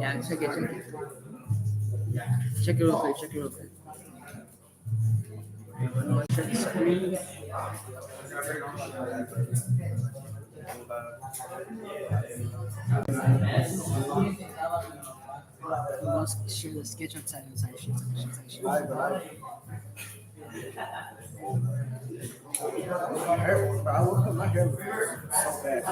Yeah, check it. Check it real quick. Check it real quick. Check the screen. Let's share the sketch outside. My hair looks so bad.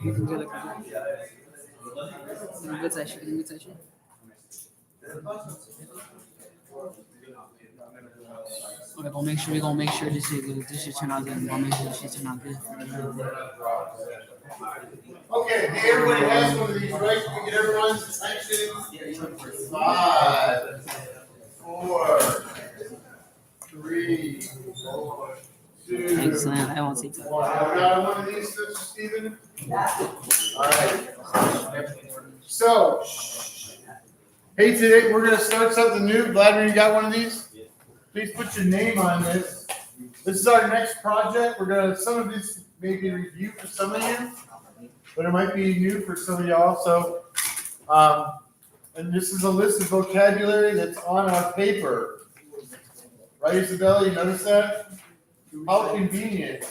You can do like good session. Good session. Okay, we're gonna make sure this shit turn out good. We're gonna make sure this shit turn out good. Okay, hey, everybody has one of these, right? You can get everyone's attention. 5, 4, 3, 2, Excellent. I won't take that. 1. Got one of these, Mr. Steven? All right. So, hey, today we're going to start something new. Vladimir, you got one of these? Please put your name on this. This is our next project. We're going to, some of these may be review for some of you, but it might be new for some of y'all. So, and this is a list of vocabulary that's on our paper. Right, Isabella? You notice that? How convenient.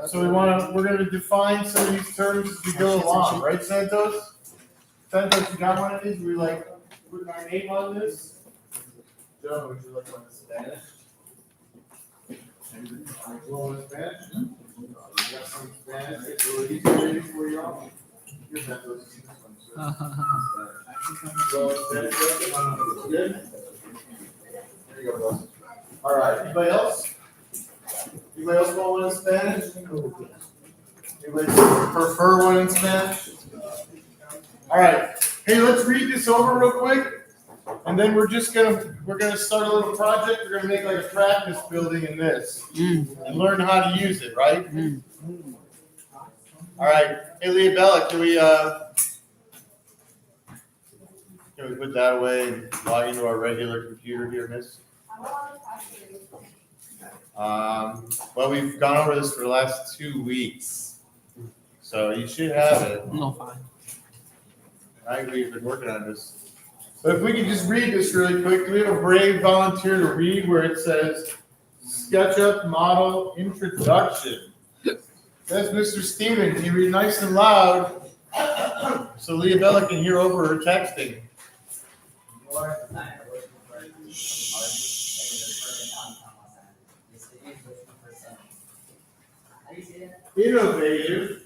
So we're going to define some of these terms as we go along. Right, Santos? Santos, you got one of these? We like putting our name on this? Joe, would you like one in Spanish? You want one in Spanish? You got some in Spanish? It's a little easier for you all. Here's that. Good? There you go, boss. All right. Anybody else? Anybody else want one in Spanish? Anybody prefer one in Spanish? All right. Hey, let's read this over real quick. And then we're gonna start a little project. We're gonna make like a practice building in this and learn how to use it, right? All right. Hey, Leah, can we put that away and log into our regular computer here, miss? Well, we've gone over this for the last 2 weeks, so you should have it. No, fine. Right, we've been working on this. But if we could just read this really quick, do we have a brave volunteer to read where it says SketchUp Model Introduction? That's Mr. Steven. Can you read nice and loud so Leah Bella can hear over her texting? Innovative.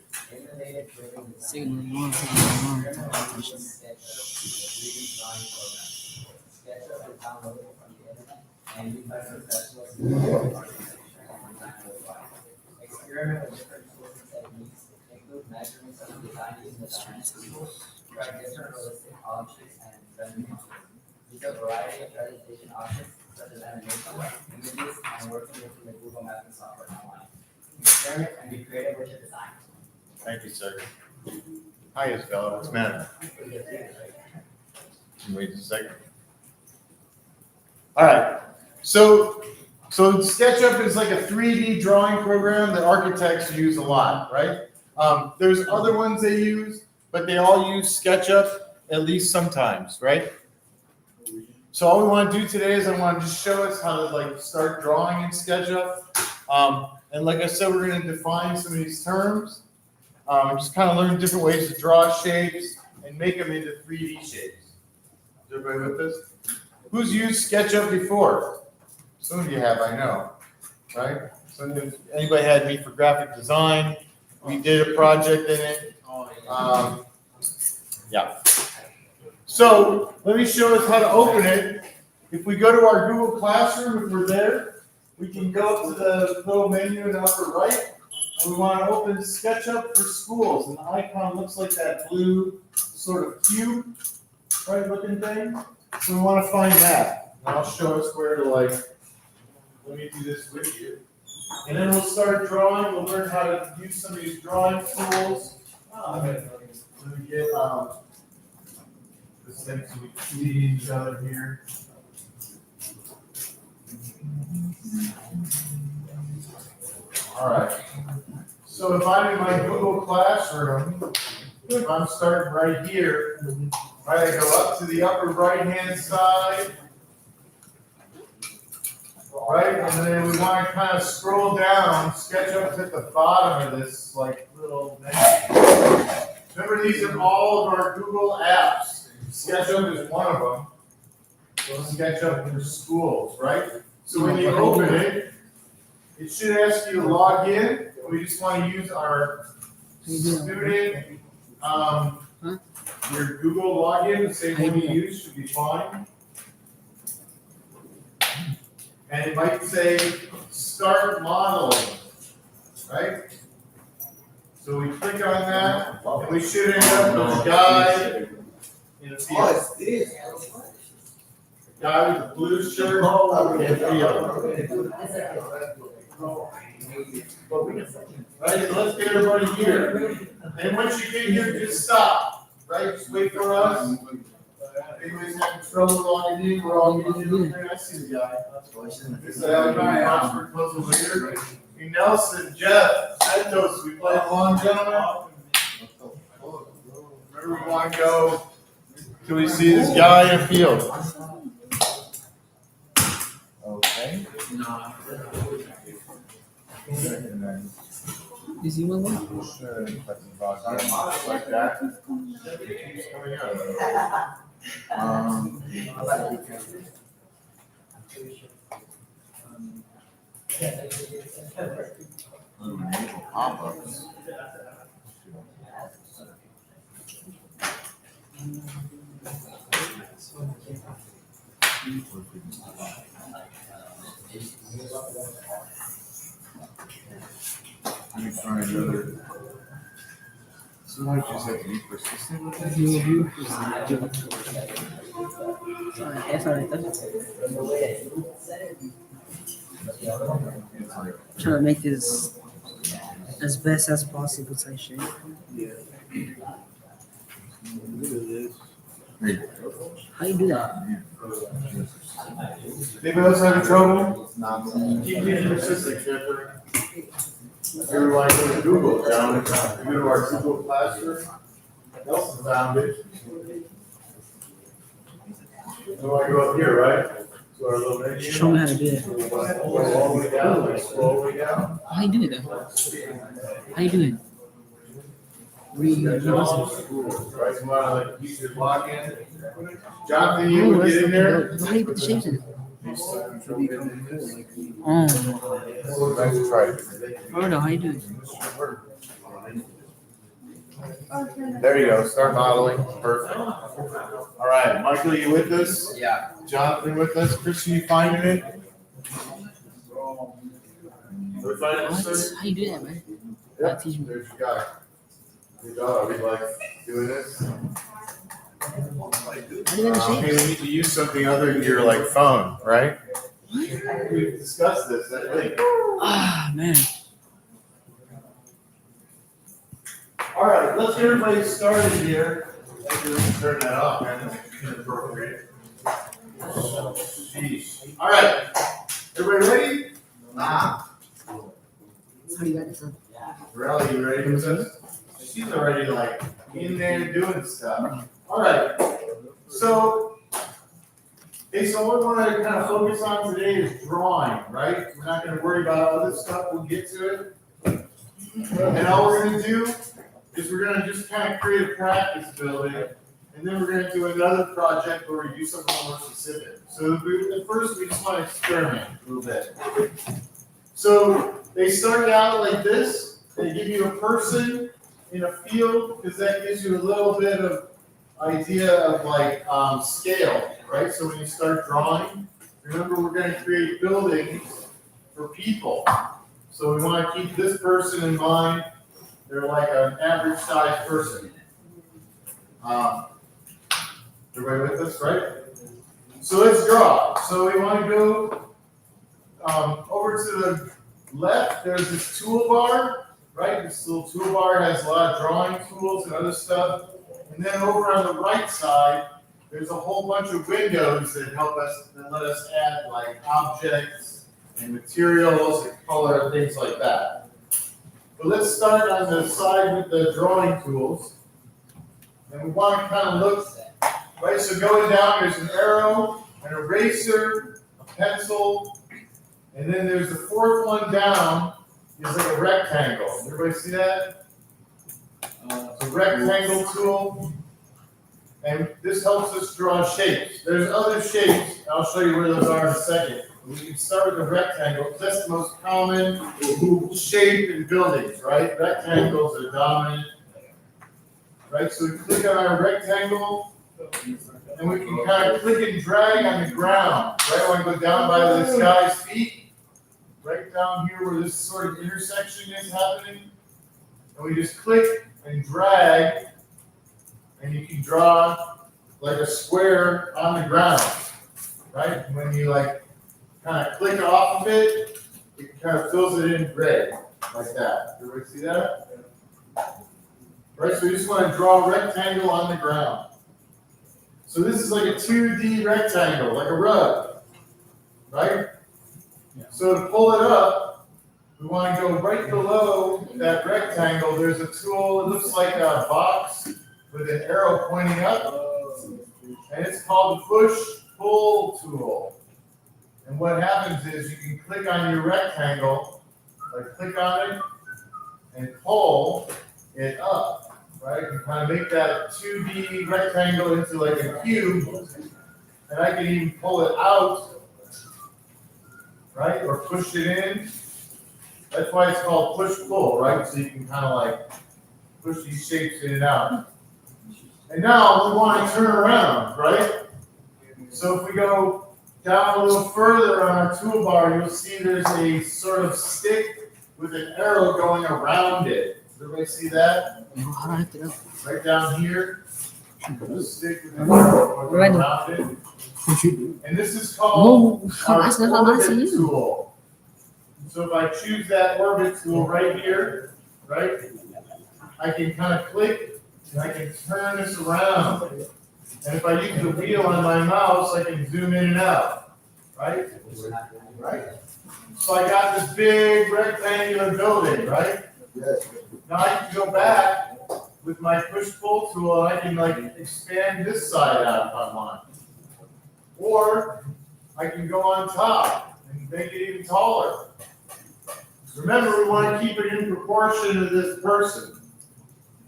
And used by professionals to experiment with different tools and techniques, include measurements and design using the tools, try different realistic objects and renderings. Use a variety of presentation options such as animation, images, and working with the Google mapping software online. Experiment and be creative with your design. Thank you, sir. Hi, Isabella. What's the matter? Wait a second. All right. So SketchUp is like a 3D drawing program that architects use a lot, right? There's other ones they use, but they all use SketchUp at least sometimes, right? So all we want to do today is I want to just show us how to like start drawing in SketchUp. And like I said, we're going to define some of these terms. Just kind of learn different ways to draw shapes and make them into 3D shapes. Is everybody with this? Who's used SketchUp before? Some of you have, I know, right? So if anybody had me for graphic design, we did a project in it. Yeah. So let me show us how to open it. If we go to our Google Classroom, if we're there, we can go up to the little menu in the upper right, and we want to open SketchUp for Schools. And the icon looks like that blue sort of cube, right, looking thing. So we want to find that. And I'll show us where to like. Let me do this with you. And then we'll start drawing. We'll learn how to use some of these drawing tools. Let me get this thing so we can see each other here. All right. So if I'm in my Google Classroom, if I'm starting right here, right, I go up to the upper right-hand side, right, and then we want to kind of scroll down. SketchUp's at the bottom of this, like, little menu. Remember, these are all of our Google apps. SketchUp is one of them. So SketchUp for schools, right? So when you open it, it should ask you to log in. We just want to use our student, your Google login, the same one you use should be fine. And it might say start modeling, right? So we click on that, and we should end up with a guy in a field. Guy with a blue shirt in a field. Right, so let's get everybody here. And once you get here, just stop, right? Just wait for us. Anybody's having trouble logging in, we're all getting in there. I see the guy. This is Oxford Puzzle Leader. Hey, Nelson, Jeff, Santos, we play along, gentlemen? Remember, we want to go till we see this guy in the field. Okay. You see one more? Like that. Keeps coming out. Pop-ups. Let me try another. Sometimes you just have to be persistent with it. That's alright. Trying to make this as best as possible, so I should. How you do that? Anybody else having trouble? Keep being persistent, Jeffrey. Everybody go to Google, down go to our Google Classroom. Nelson found it. So I go up here, right? So our little menu. Show me how to do it. Go all the way down, like scroll all the way down. How you do it though? How you do it? Right, so you wanna like use your login. Jonathan, you would get in there. How do you put the shapes in? Oh, Nice try. Roberto, how you do it? There you go, start modeling, perfect. All right, Michael, you with us? Yeah. Jonathan with us? Christian, you finding it? We finding it, What? sir? How you do that, man? Yeah, Teach me. there's your guy. Good job, we like doing this. How do you do the Okay, shapes? we need to use something other than your like phone, right? We've discussed this, I think. Ah, man. All right, let's get everybody started here. Actually, let me turn that off, man. That's inappropriate. Jeez. All right, everybody ready? How do you got this? Rally, you ready with us? She's already like in there doing stuff. All right, so, so what we want to kind of focus on today is drawing, right? We're not going to worry about all this stuff. We'll get to it. And all we're going to do is we're going to just kind of create a practice building, and then we're going to do another project where we do something more specific. So at first, we just want to experiment a little bit. So they start out like this. They give you a person in a field because that gives you a little bit of idea of like scale, right? So when you start drawing, remember we're going to create buildings for people. So we want to keep this person in mind. They're like an average sized person. Everybody with us, right? So let's draw. So we want to go over to the left. There's this toolbar, right? This little toolbar has a lot of drawing tools and other stuff. And then over on the right side, there's a whole bunch of windows that help us, that let us add like objects and materials and color and things like that. But let's start on the side with the drawing tools. And we want to kind of look, right, so going down, there's an arrow, an eraser, a pencil, and then there's the fourth one down is like a rectangle. Everybody see that? It's a rectangle tool. And this helps us draw shapes. There's other shapes. I'll show you where those are in a second. We can start with a rectangle, because that's the most common shape in buildings, right? Rectangles are dominant. Right, so we click on our rectangle, and we can kind of click and drag on the ground. Right, I want to go down by this guy's feet, right down here where this sort of intersection is happening. And we just click and drag, and you can draw like a square on the ground, right? And when you like kind of click off of it, it kind of fills it in gray, like that. Everybody see that? Right, so you just want to draw a rectangle on the ground. So this is like a 2D rectangle, like a rug, right? Yeah. So to pull it up, we want to go right below that rectangle. There's a tool, it looks like a box with an arrow pointing up, and it's called the push-pull tool. And what happens is you can click on your rectangle, like click on it, and pull it up. Right, you kind of make that 2D rectangle into like a cube, and I can even pull it out, right, or push it in. That's why it's called push-pull, right? So you can kind of like push these shapes in and out. And now we want to turn around, right? So if we go down a little further on our toolbar, you'll see there's a sort of stick with an arrow going around it. Does everybody see that? Right down here, the stick with the arrow going around it. And this is called our orbit tool. So if I choose that orbit tool right here, right, I can kind of click and I can turn this around. And if I use the wheel on my mouse, I can zoom in and out, right? Right. So I got this big rectangular building, right? Now I can go back with my push-pull tool, and I can like expand this side out if I want. Or I can go on top and make it even taller. Remember, we want to keep it in proportion to this person,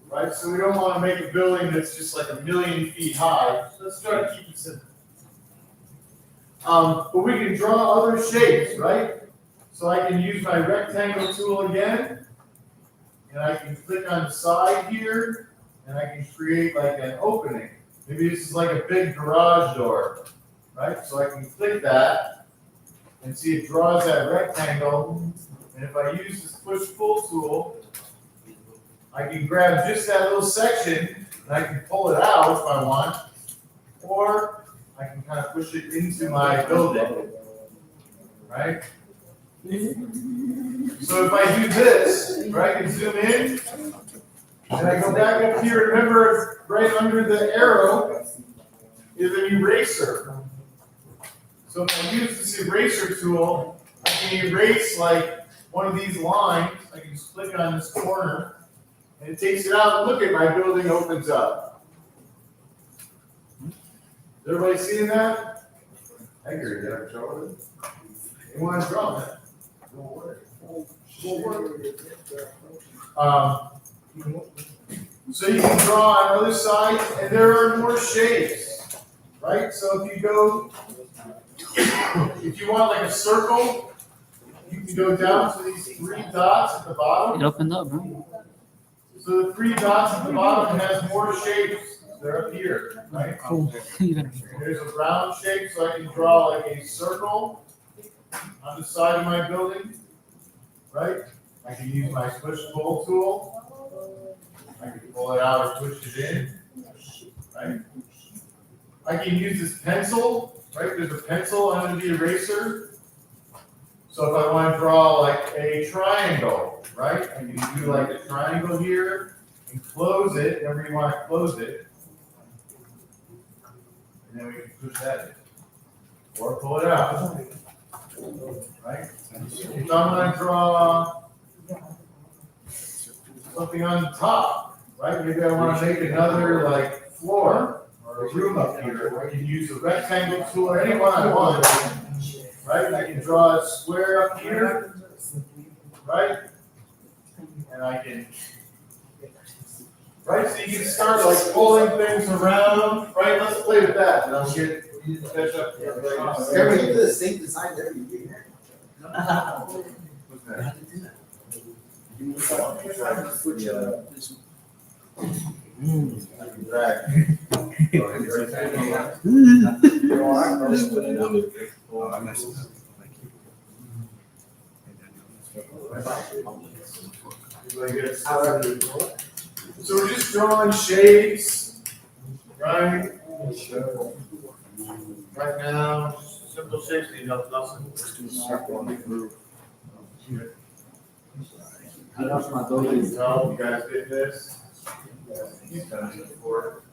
right? So we don't want to make a building that's just like 1,000,000 feet high. So let's try to keep it simple. But we can draw other shapes, right? So I can use my rectangle tool again, and I can click on the side here, and I can create like an opening. Maybe this is like a big garage door, right? So I can click that and see it draws that rectangle. And if I use this push-pull tool, I can grab just that little section and I can pull it out if I want, or I can kind of push it into my building, right? So if I do this, right, I can zoom in, and I go back up here. Remember, right under the arrow is an eraser. So if I use this eraser tool, I can erase like one of these lines. I can just click on this corner, and it takes it out. And look at my building opens up. Is everybody seeing that? I agree. Did I draw it? You want to draw that? So you can draw on other sides, and there are more shapes, right? So if you want like a circle, you can go down to these 3 dots at the bottom. It opened up, bro. So the 3 dots at the bottom has more shapes. They're up here, right? Cool. You better. There's a round shape, so I can draw like a circle on the side of my building, right? I can use my push-pull tool. I can pull it out or push it in, right? I can use this pencil, right? There's a pencil under the eraser. So if I want to draw like a triangle, right? I can do like a triangle here and close it whenever you want to close it. And then we can push that in. Or pull it out. Right? If I'm going to draw something on top, right? Maybe I wanna make another like floor or a room up here. I can use a rectangle tool or any one I want, right? I can draw a square up here, right? And I can, right, so you can start like pulling things around, right? Let's play with that, and I'll get catch up. Yeah, we do the same design every year. So we're just drawing shapes, right? Right now, simple shapes, you know, nothing. No, you guys did this. You've done it before.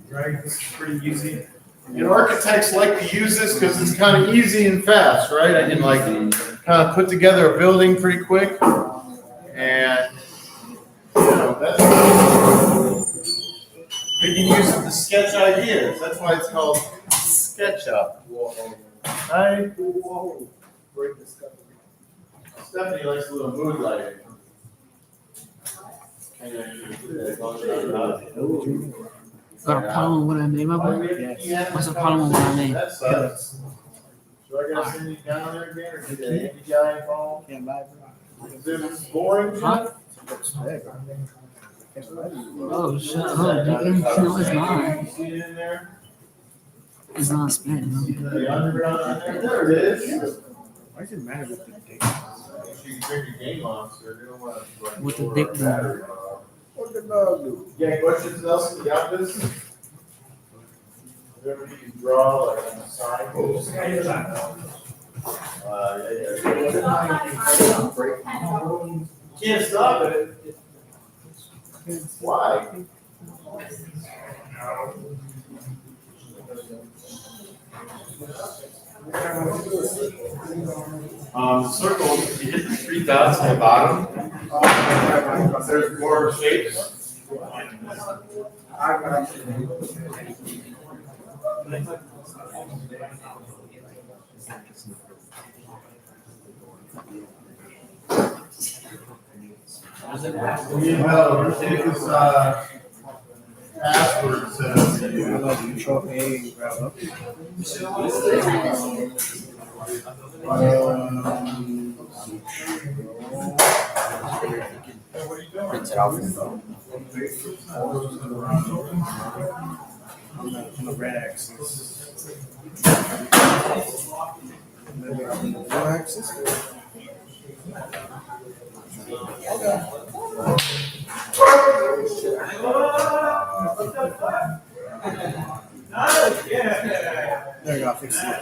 Right, this is pretty easy. And architects like to use this because it's kind of easy and fast, right? I can like kind of put together a building pretty quick. And, you know, that's, you can use it to sketch ideas. That's why it's called SketchUp. Right? Stephanie likes a little mood lighting. Got a problem with what I made, my boy? What's the problem with what I made? That sucks. So I gotta send you down there again, or did the Andy guy involved? Is this boring? Huh? Oh, shut up. No, it's not. You see it in there? It's not split, no. The underground in there? There it is. Why does it matter with the date? You can turn your game on, so you don't wanna. With the dick battery. What the dog do? You got questions, Nelson? You got this? Whatever you draw, like on the side. Can't stop it. Why? Circle, you hit the 3 dots on the bottom. There's more shapes. Well, take this password says. Control A and grab up. Print it out from the phone. On the red axis. Blue axis? There you go, fix it.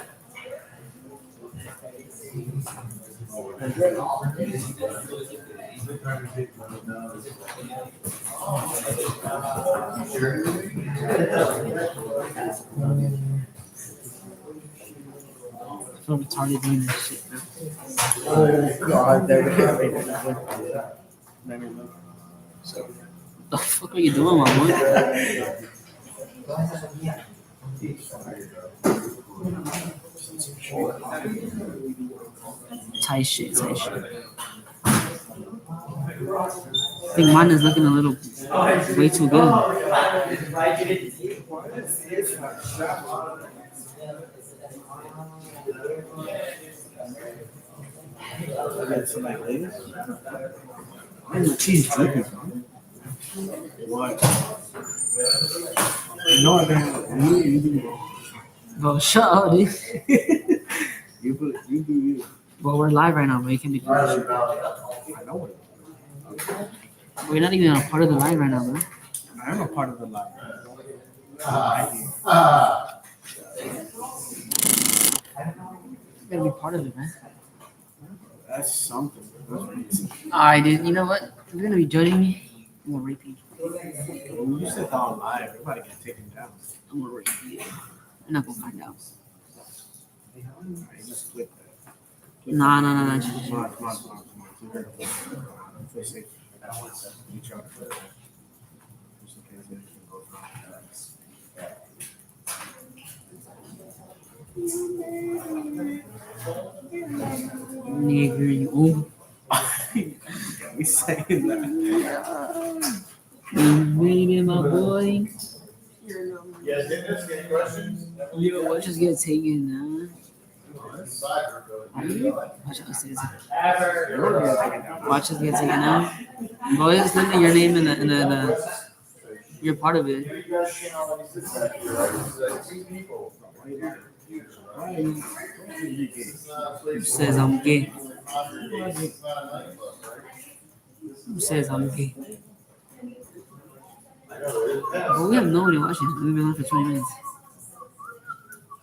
So retarded doing this shit, man. Oh, God, there we go. The fuck are you doing, my boy? Tight shit, tight shit. I think mine is looking a little way too good. Some like this? Why is the cheese dripping? What? You know I don't. Bro, shut up, dude. You do you. Bro, we're live right now, bro. You can't be doing this shit. I know it. We're not even a part of the live right now, bro. I am a part of the life. You gotta be part of it, man. That's something. Alright, dude. You know what? You're gonna be judging me. I'm gonna rape you. When you said that on live, everybody get taken down. I'm gonna rape you. I'm not gonna find out. Alright, just click that. Nah. Come on. I don't want to you try to put it. Just in case anything goes wrong. Nigga, you We saying that. made it, my boy. Yes, Dennis, any questions? Yo, watch us get taken, Inside, we're good. Watch us get Watch us get taken out. Boys, look at your name in the you're part of it. You guys can't already sit back here, right? This is like two people. This is not a place Who says I'm gay? for congregation. It's not a nightclub, right? Who says I'm gay? I know it is. But we have nobody watching. We've been on for 20 minutes.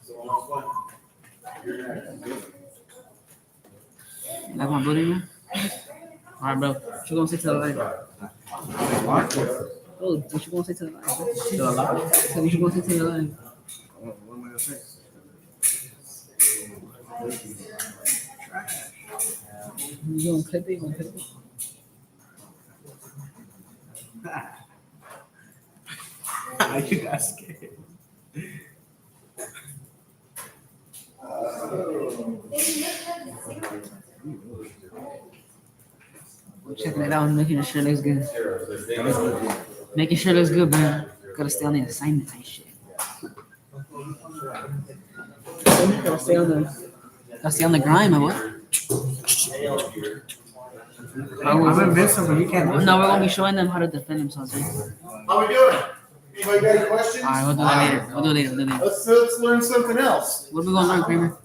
Someone else want? You're next. Like my buddy, man? Alright, bro. What you gonna say to the live? Oh, what you gonna say to the live? Still alive? So what you gonna say to the live? What am I gonna say? You gonna clip it? You gonna clip it? Why you got scared? We're checking it out and making sure it looks good. Making sure it looks good, man. Gotta stay on the assignment and shit. Gotta stay on the grind, my boy. I'm invincible, but you can't. No, we're gonna be showing them how to defend themselves, right? How we doing? Anybody got any questions? Alright, we'll do that later. We'll do it later. Let's learn something else. What are we gonna learn, Kramer?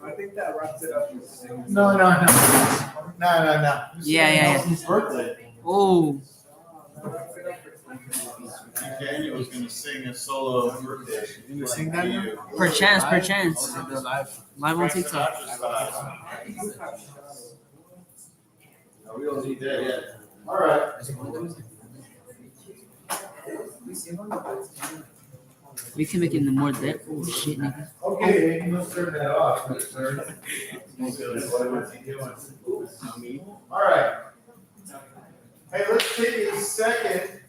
I think that wraps it up. No. No. Yeah. Nelson's birthday. Oh, Daniel was gonna sing a solo birthday. Did you sing that now? perchance. Live on TikTok. No, we don't need that yet. All right. We can make it into more depth. Oh shit, nigga. Okay, let's turn that off, sir. All right. Hey, let's take a second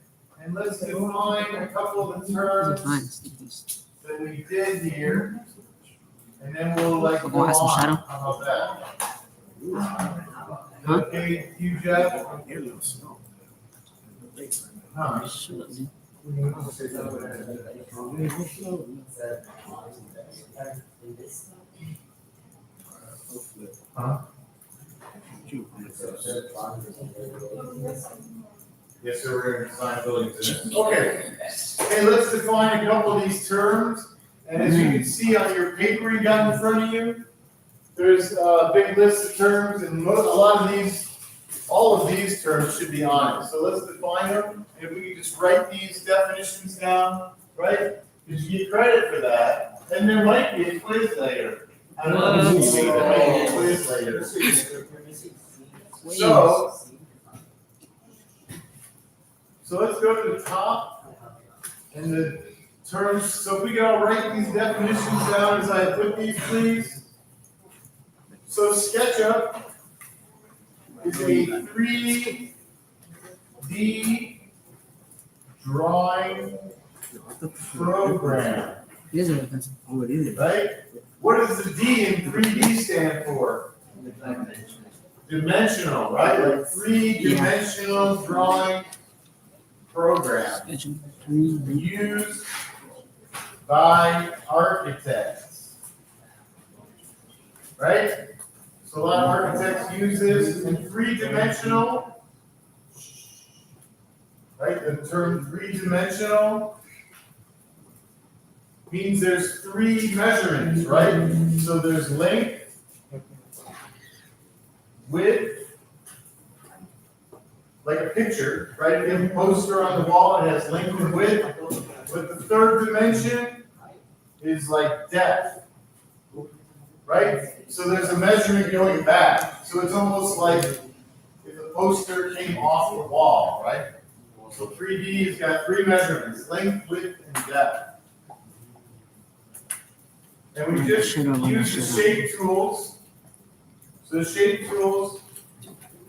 and let's define a couple of the terms that we did here. And then we'll like We'll go have some on. shadow. How about that? Huh? Okay, you, Jeff? Get a little snow. Huh? Shut up, dude. Huh? Yes, sir, we're gonna design buildings in it. Okay. Hey, let's define a couple of these terms. And as you can see on your paper you got in front of you, there's a big list of terms, and all of these terms should be on it. So let's define them, and if we can just write these definitions down, right? Because you get credit for that, and there might be a quiz later. I don't know if you see, there might be a quiz later. So let's go to the top, and the terms, so if we can all write these definitions down as I put these, please. So SketchUp is a 3D drawing program, It is a defense. Oh, it is. right? What does the D in 3D stand for? Dimensional, right? Like three-dimensional drawing program used by architects, right? So a lot of architects use this in three-dimensional, right? The term three-dimensional means there's three measurements, right? So there's length, width, like a picture, right? If you have a poster on the wall, it has length and width. But the third dimension is like depth, right? So there's a measurement going back. So it's almost like if the poster came off the wall, right? So 3D has got three measurements, length, width, and depth. And we just use the shape tools. So the shape tools,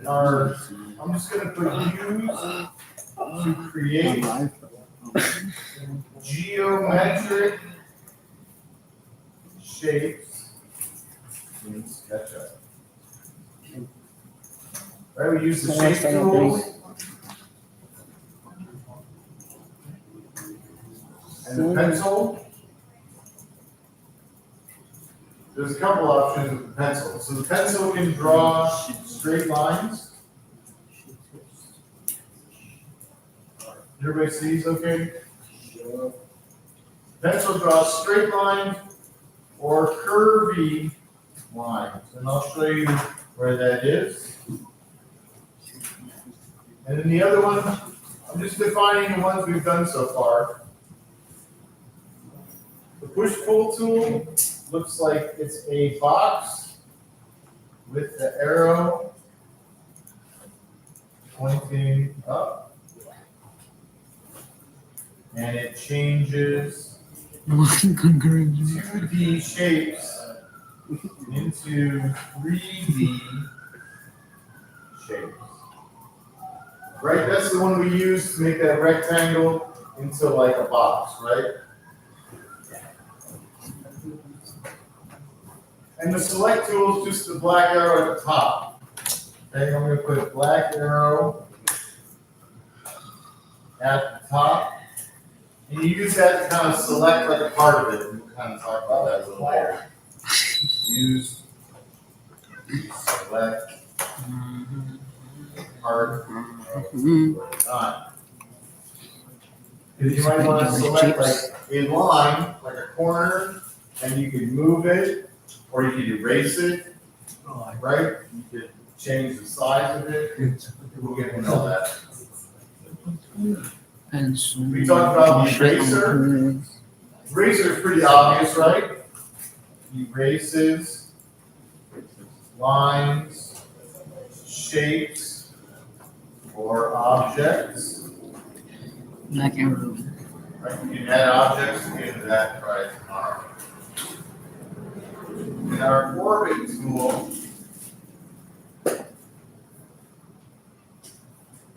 are, I'm just gonna put use to create geometric shapes in SketchUp. Right, we use the shape tools. And the pencil. There's a couple options with the pencil. So the pencil can draw straight lines. Everybody sees okay? Pencil draws straight lines or curvy lines. And I'll show you where that is. And then the other one, I'm just defining the ones we've done so far. The push-pull tool looks like it's a box with the arrow pointing up. And it changes 2D shapes into 3D shapes. Right, that's the one we use to make that rectangle into like a box, right? And the select tool is just the black arrow at the top. Okay, I'm going to put black arrow at the top. And you use that to kind of select like a part of it. We'll kind of talk about that a little later. Use select part of design. Because you might want to select like a line, like a corner, and you can move it, or you can erase it, right? You could change the size of it. We'll get into all that. We talked about the eraser. Eraser is pretty obvious, right? Erases lines, shapes, or objects. Black arrow. Right, you can add objects to get into that right tomorrow. And our orbit tool.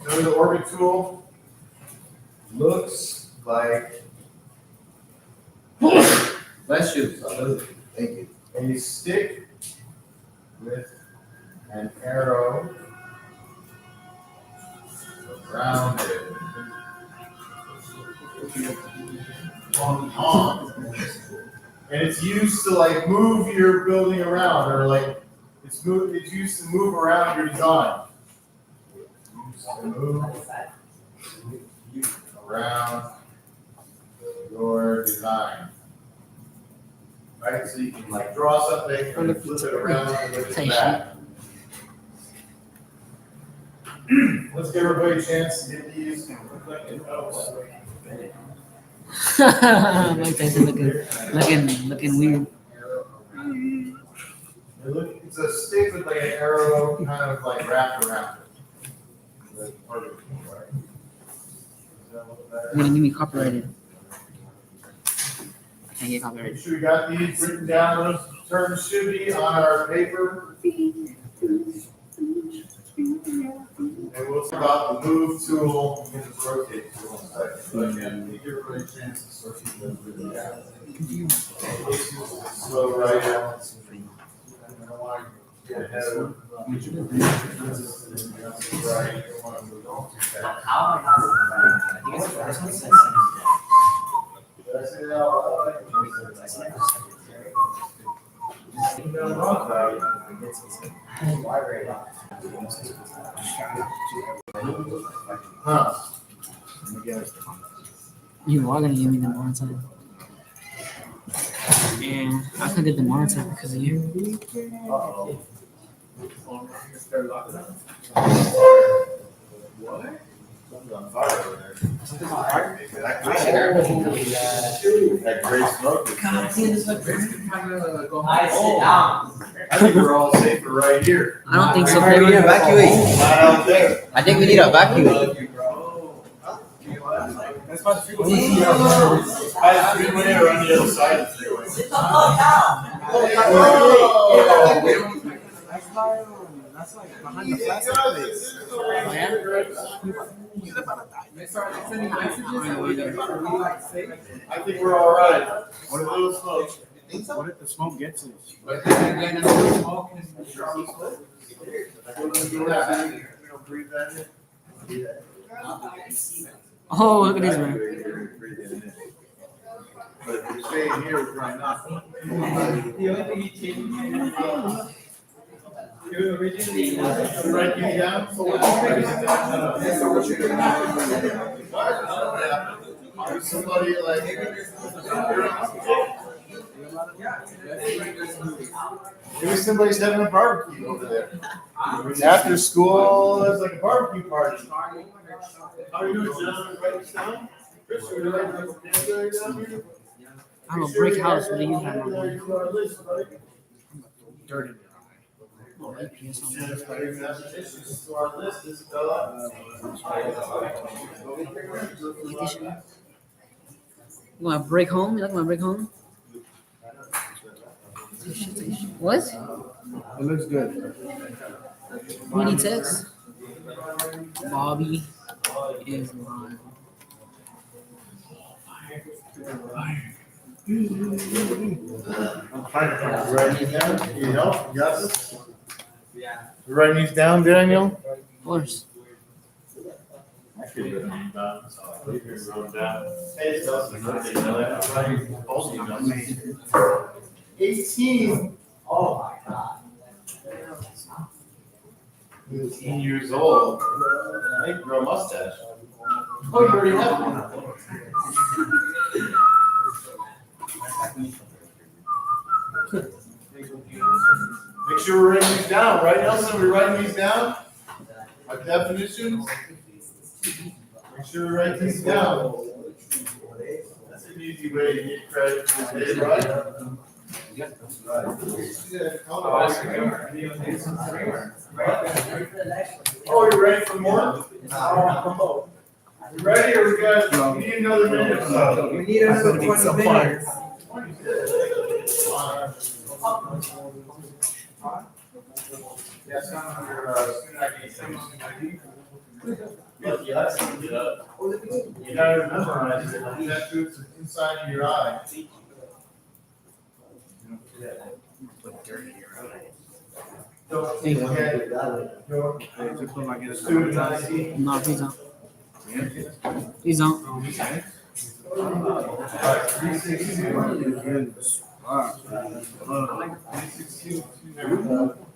So the orbit tool looks like. Bless you. Thank you. A stick with an arrow around it. And it's used to like move your building around, or like it's used to move around your design. Used to move around your design. Right, so you can like draw something and flip it around and look at that. Let's give everybody a chance to get these. Mike Tyson looking weird. It's a stick with like an arrow kind of like wrapped around it. You're gonna give me copyrighted. I can't get copyrighted. Make sure we got these written down. Those terms should be on our paper. And we'll talk about the move tool and the rotate tool in a second. But again, give everybody a chance to sort these really out. Slow right out. Get ahead of each of the right. How am I not? Did I say that out Huh. You are gonna give me the monitor. Yeah, I could get the monitor because of you. What? Something's on fire over there. That gray smoke. I sit down. I think we're all safer right here. I don't think so. We need to evacuate. Not out there. I think we need to evacuate. That's by the freeway. By the freeway or on the other side of the freeway. Sit the fuck down. Oh, by him. That's like behind the plastic This place. is the way yeah? You live on a diet. They started sending messages. I think we're all right. What a little smoke. What if the smoke gets us? But then again, the smoke is. We don't breathe that in. Oh, look at this, man. But if you're staying here, we're drying up. The only thing he changed. Originally. Write these down. Somebody like. Maybe somebody's having a barbecue over there. After school, it's like a barbecue party. How are you doing, John? Write this down? Chris, would you like to down here? I have a brick house. What do you have? Dirty. Oh, APS on Send there. us by your messages to our list, Isabella. Like this shit. You want to break home? You like my break home? What? It looks good. Who need text? Bobby is live. Writing these down? You know, you got this? Yeah. You writing these down, Daniel? Of course. I could write them down, so I wrote them down. Hey, it's Dustin. You know that? I'm writing both emails. 18. Oh my God. 18 years old. I think grow a mustache. Oh, you already have one. Make sure we're writing these down, right, Nelson? We're writing these down? Our definitions? Make sure we write these down. That's an easy way to get credit for today, right? Oh, you ready for more? You ready, or we need another minute or so? We need another 20 minutes. Yes, on your student ID, student ID. Yes, get up. You gotta memorize it, that goes inside of your eye. Put dirt in your eye. Don't forget your Just put like this. student ID. No, please don't. Please don't. Alright, 362. Wow.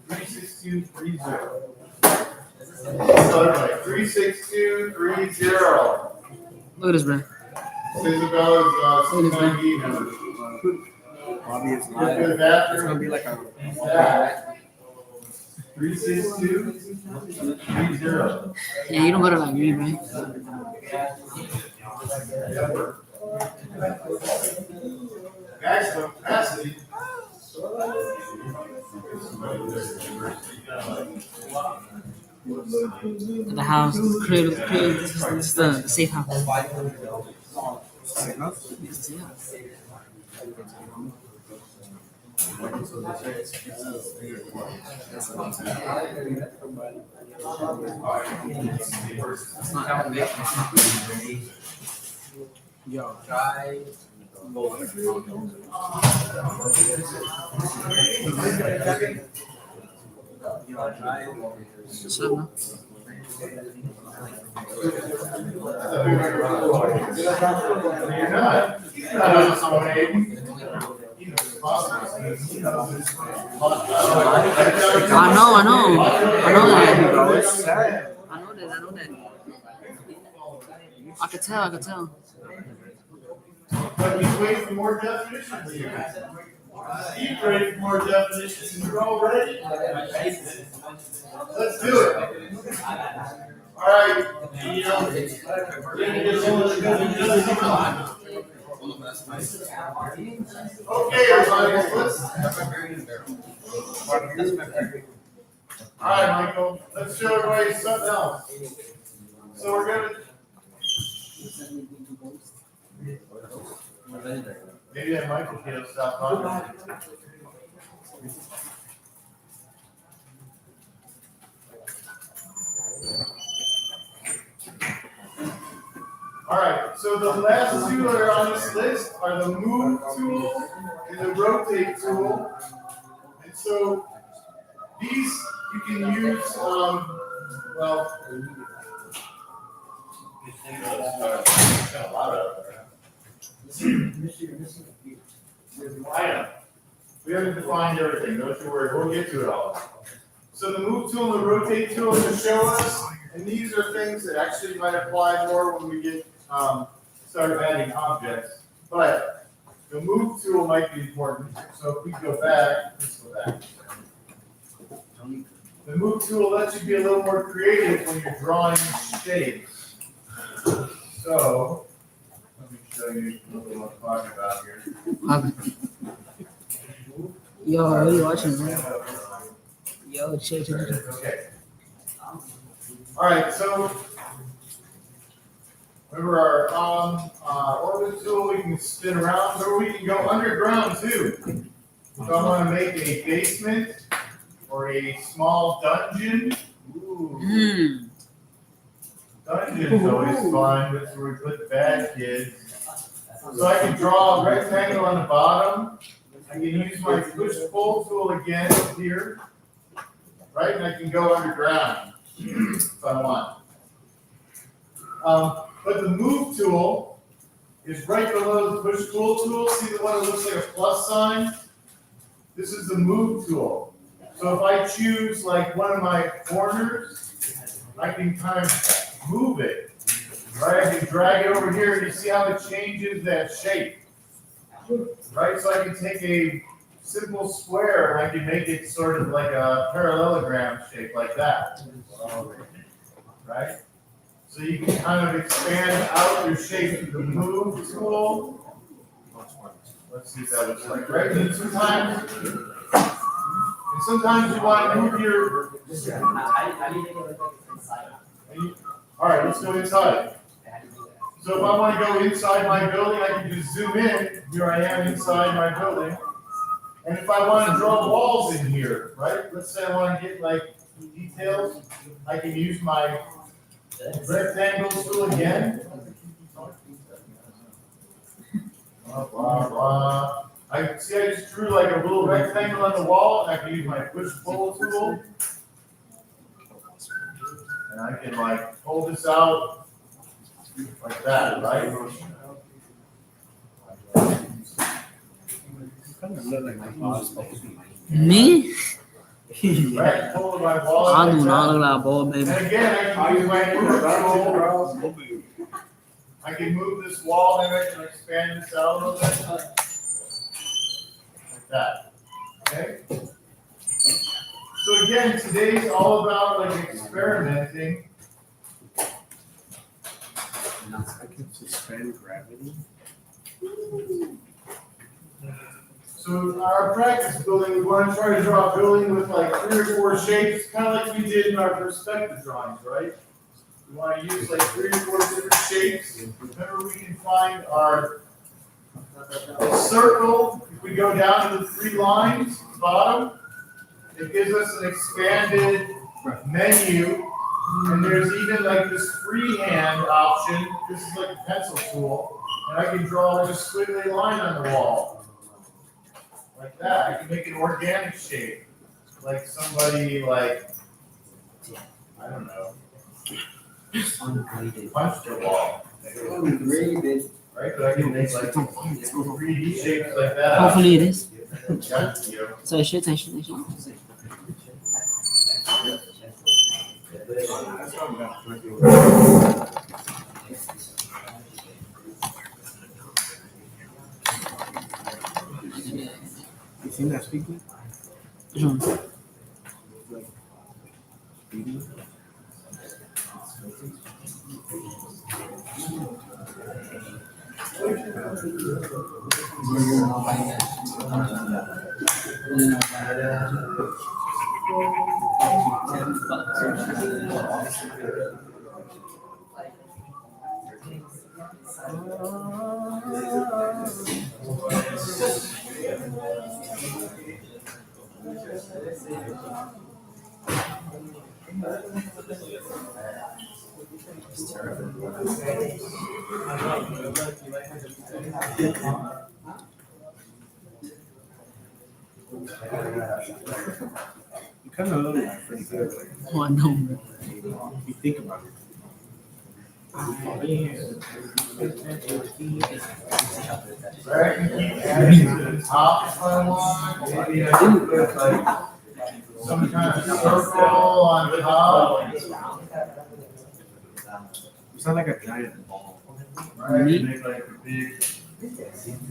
36230. Sorry, 36230. Look at this, bro. Isabella's student ID number. Bobby is Go live. to the It's bathroom. gonna be like a. 36230. Yeah, you don't gotta like me, man. Maximum capacity. At the house, the crib, it's the safe house. It's the safe house. It's not Yo. Try. What's up, man? You're not. You're not on someone, Aiden. I know that. I know that. I could tell. But he's waiting for more definitions here. Steve's ready for more definitions, and you're all ready? Let's do it. All right, you know, we're gonna get some of the definitions. Okay, everybody, let's. All right, Michael, let's show everybody something else. So we're gonna. Maybe that Michael can't stop on. All right, so the last two that are on this list are the move tool and the rotate tool. And so these you can use, well, I know. We haven't defined everything, don't you worry, we'll get to it all. So the move tool and the rotate tool to show us, and these are things that actually might apply more when we get, start adding objects. But the move tool might be important, so if we go back, let's go back. The move tool lets you be a little more creative when you're drawing shapes. So, let me show you what I'm talking about here. Yo, what are you watching, man? Yo, chill. Okay. All right, so remember our orbit tool, we can spin around, or we can go underground too. If I want to make a basement or a small dungeon, ooh, dungeon's always fun. That's where we put the bad kids. So I can draw a rectangle on the bottom. I can use my push-pull tool again here, right? And I can go underground if I want. But the move tool is right below the push-pull tool. See the one that looks like a plus sign? This is the move tool. So if I choose like one of my corners, I can kind of move it, right? I can drag it over here, and you see how it changes that shape, right? So I can take a simple square and I can make it sort of like a parallelogram shape like that, right? So you can kind of expand out your shape with the move tool. Let's see what that looks like, right? And sometimes you want to move your. How do you make it look like it's inside? All right, let's go inside. So if I want to go inside my building, I can just zoom in. Here I am inside my building. And if I want to draw walls in here, right? Let's say I want to get like details. I can use my rectangle tool again. Blah, blah, blah. I just drew like a little rectangle on the wall, and I can use my push-pull tool. And I can like pull this out like that, right? Me? Right, pull my wall I like do not that. look like a ball, And baby. again, I can use my move tool. I can move this wall and I can expand this out a little bit. Like that. Okay? So again, today's all about like experimenting. I can suspend gravity. So our practice building, we want to try to draw a building with like 3 or 4 shapes, kind of like we did in our perspective drawings, right? We want to use like 3 or 4 different shapes. Remember, we can find our circle. If we go down to the 3 lines at the bottom, it gives us an expanded menu. And there's even like this freehand option. This is like a pencil tool. And I can draw like a squiggly line on the wall. Like that. I can make an organic shape. Like somebody like, I don't know, punched a wall. Right? But I can make like 3D shapes like that. Hopefully it is. Yeah, you know. 再学。That's what I'm about. You seen that speaker? Which one? Like, speaking? You kind of look like pretty good. Like, Oh, I know, bro. you think about it. Right, you keep adding to the top if I want. Maybe I can put like some kind of circle on top. It's not like a giant ball. Right, Neat. make like a big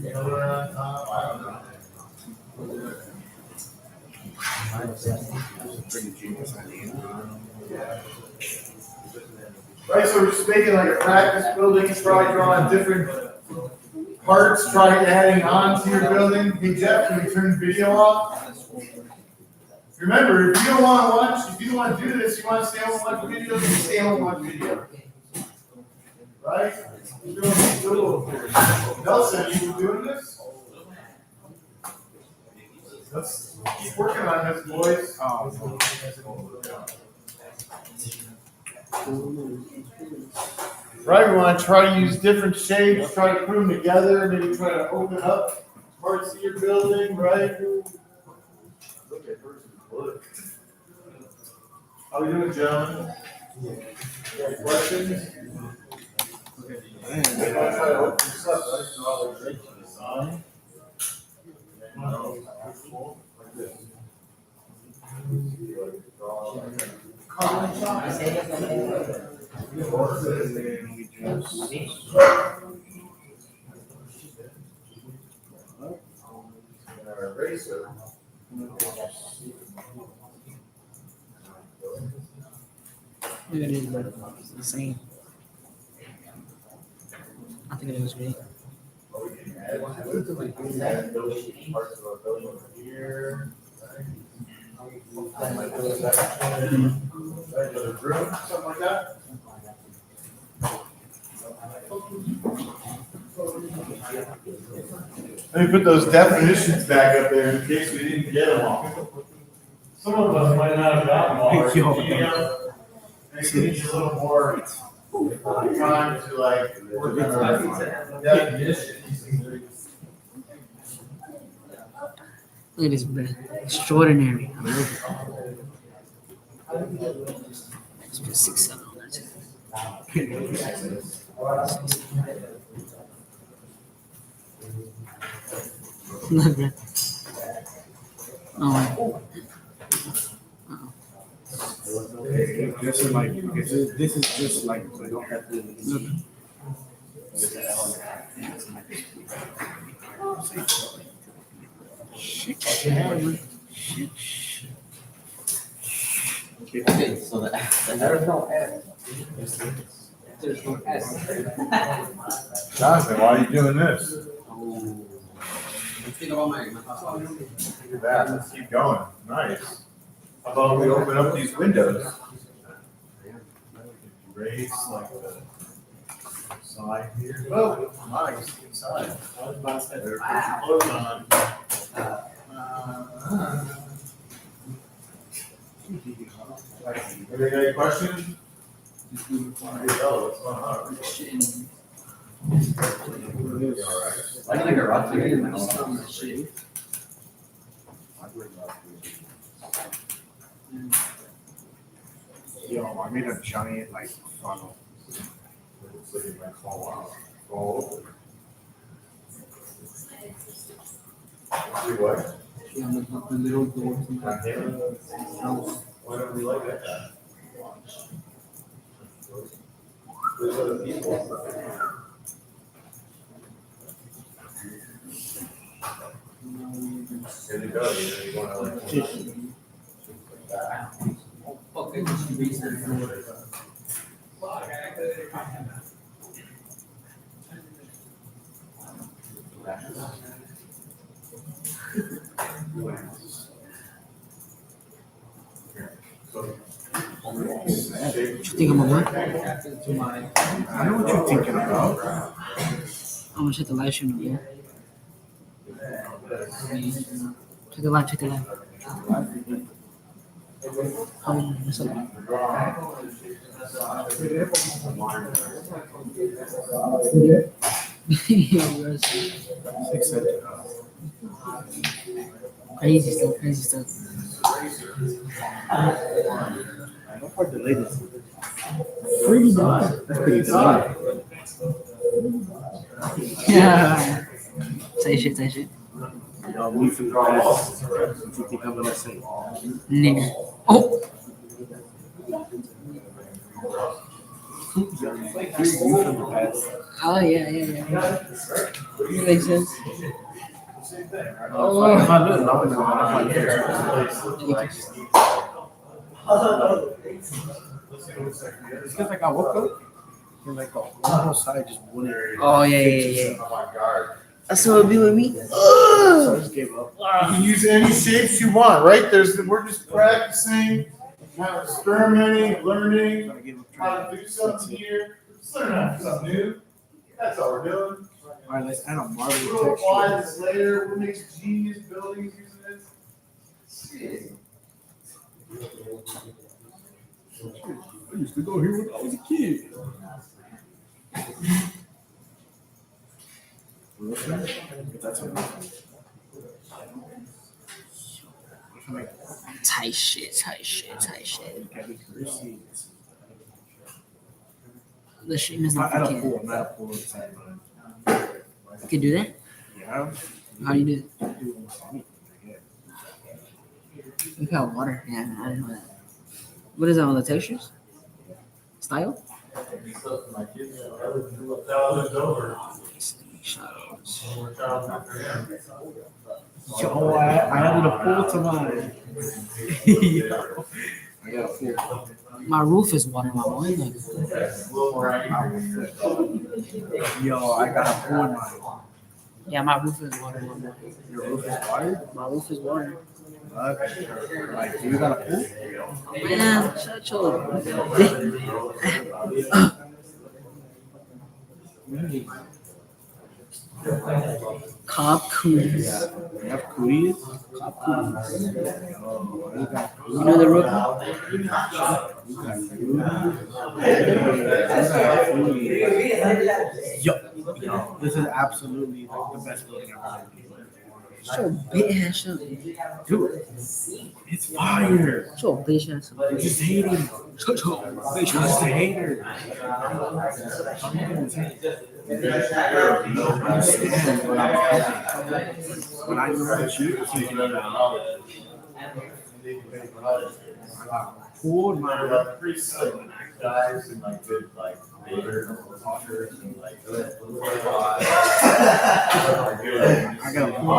pillar on top, I don't know. It's a pretty genius idea. Right, so we're just making like a practice building, try drawing different parts, try adding on to your building. Hey Jeff, can we turn video off? Remember, if you don't wanna watch, if you don't wanna do this, you wanna stay home and watch videos, you stay home and watch video. Right? You're doing this little. Nelson, you doing this? Let's keep working on this, boys. Right, we want to try to use different shapes, try to put them together, maybe try to open up parts of your building, right? Look at versus wood. How we doing, gentlemen? Any questions? Maybe I'll try to open this up, right? So I'll like the sign. Like this. Eraser. Look at this, bro. It's the same. I think it looks great. Or we can add those parts of our building over here. Like the room, something like that. Let me put those definitions back up there in case we didn't get them all. Some of us might not have gotten them all. Maybe we need a little more time to like work on our definitions. Look at this, bro. Extraordinary. I love it. Let's put 6, 7 on that too. Look, bro. Oh, This is like, this is just like, so I don't have to. look. Okay, so there's no S. There's no S. Jonathan, why are you doing this? Let's think about my Look at that, let's keep going, nice. How about we open up these windows? Raise like the side here. Oh, nice, inside. Better put your clothes on. Anybody got any questions? What's going on? I can like a rock here in my own. Yo, I made a giant like funnel. Looks like it might fall over. See what? The little door. Why don't we like that? There's other people. There you go, you wanna like. Okay, just research. What you think I'm gonna work? I know what you're thinking about. I'm gonna check the live stream again. Check the live, check the live. What's up? Yo, bro, crazy stuff, crazy stuff. How far delayed is it? Pretty dog. That's pretty delayed. Yeah. Say shit, say shit. Y'all leave from the past. What you think I'm gonna say? Nigga. Oh! You from the past. Oh, yeah. That makes sense. Oh, if I look long enough, I'll find it. It's because like I woke up and like the whole side just wouldn't. Oh, yeah. Oh my God. That's what it be with me. So I just gave up. You can use any shapes you want, right? We're just practicing, kind of experimenting, learning I gave up how trying. to do something here. Just learn how to do something new. That's all we're doing. All right, let's add a marble We'll apply texture. this later. We'll make genius buildings using this. Shit. I used to go here when I was a kid. That's what Tight shit. Kevin Curry. The stream is not Not for at a pool, kids. not a pool inside mine. You can do that? Yeah. How do you do it? I do almost anything, I guess. You got water. Yeah, I didn't know that. What is that on the textures? Style? Shadows. Yo, I added a pool to mine. Yo, I got a pool. My roof is water, my boy. Like, Yo, I got a pool in mine. yeah, my roof is water, my boy. Your roof is water? My roof is water. Like, you got a pool? Man, shut your Cobb Coons. You have cooties? Cobb Coons. Yo, you got You know the roof? Yo, this is absolutely like the best building I've ever seen. Shut your bitch ass up. Dude, it's fire. Shut your bitch ass up. You're just hating. Shut your bitch You're ass just a up. hater. You don't understand what I'm having. When I know what you thinking about. I got pool in my room. Pretty slick guys and like good like neighbor talkers and like I got a pool.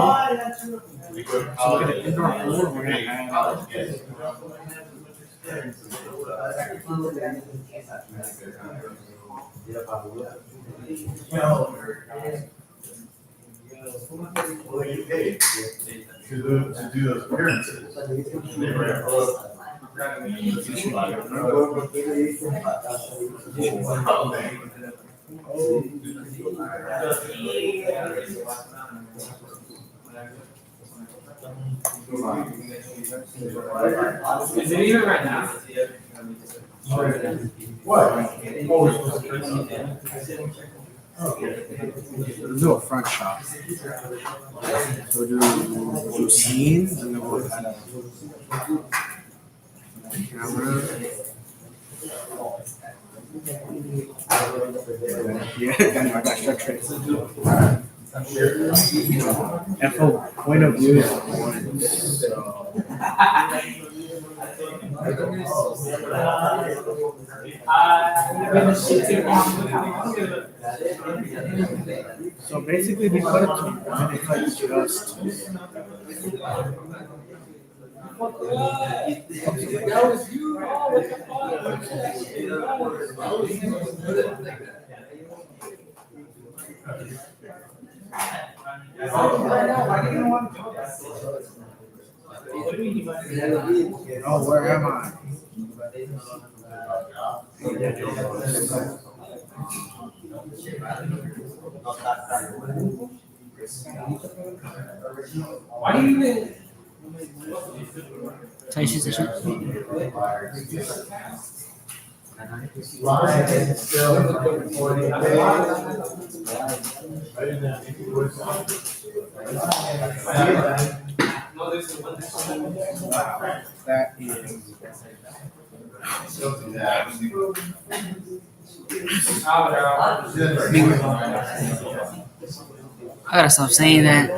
So we got an indoor pool. We're gonna have well, you paid to do those appearances. They were Is it even right now? What? we'll do a front shot. So we'll do scenes and then we'll kind of camera. Yeah, I got structure. And from point of view is important. So so basically we cut it to one, it's like just oh, where am I? Why do you even? Tight shit, tight shit. That is. I gotta stop saying that.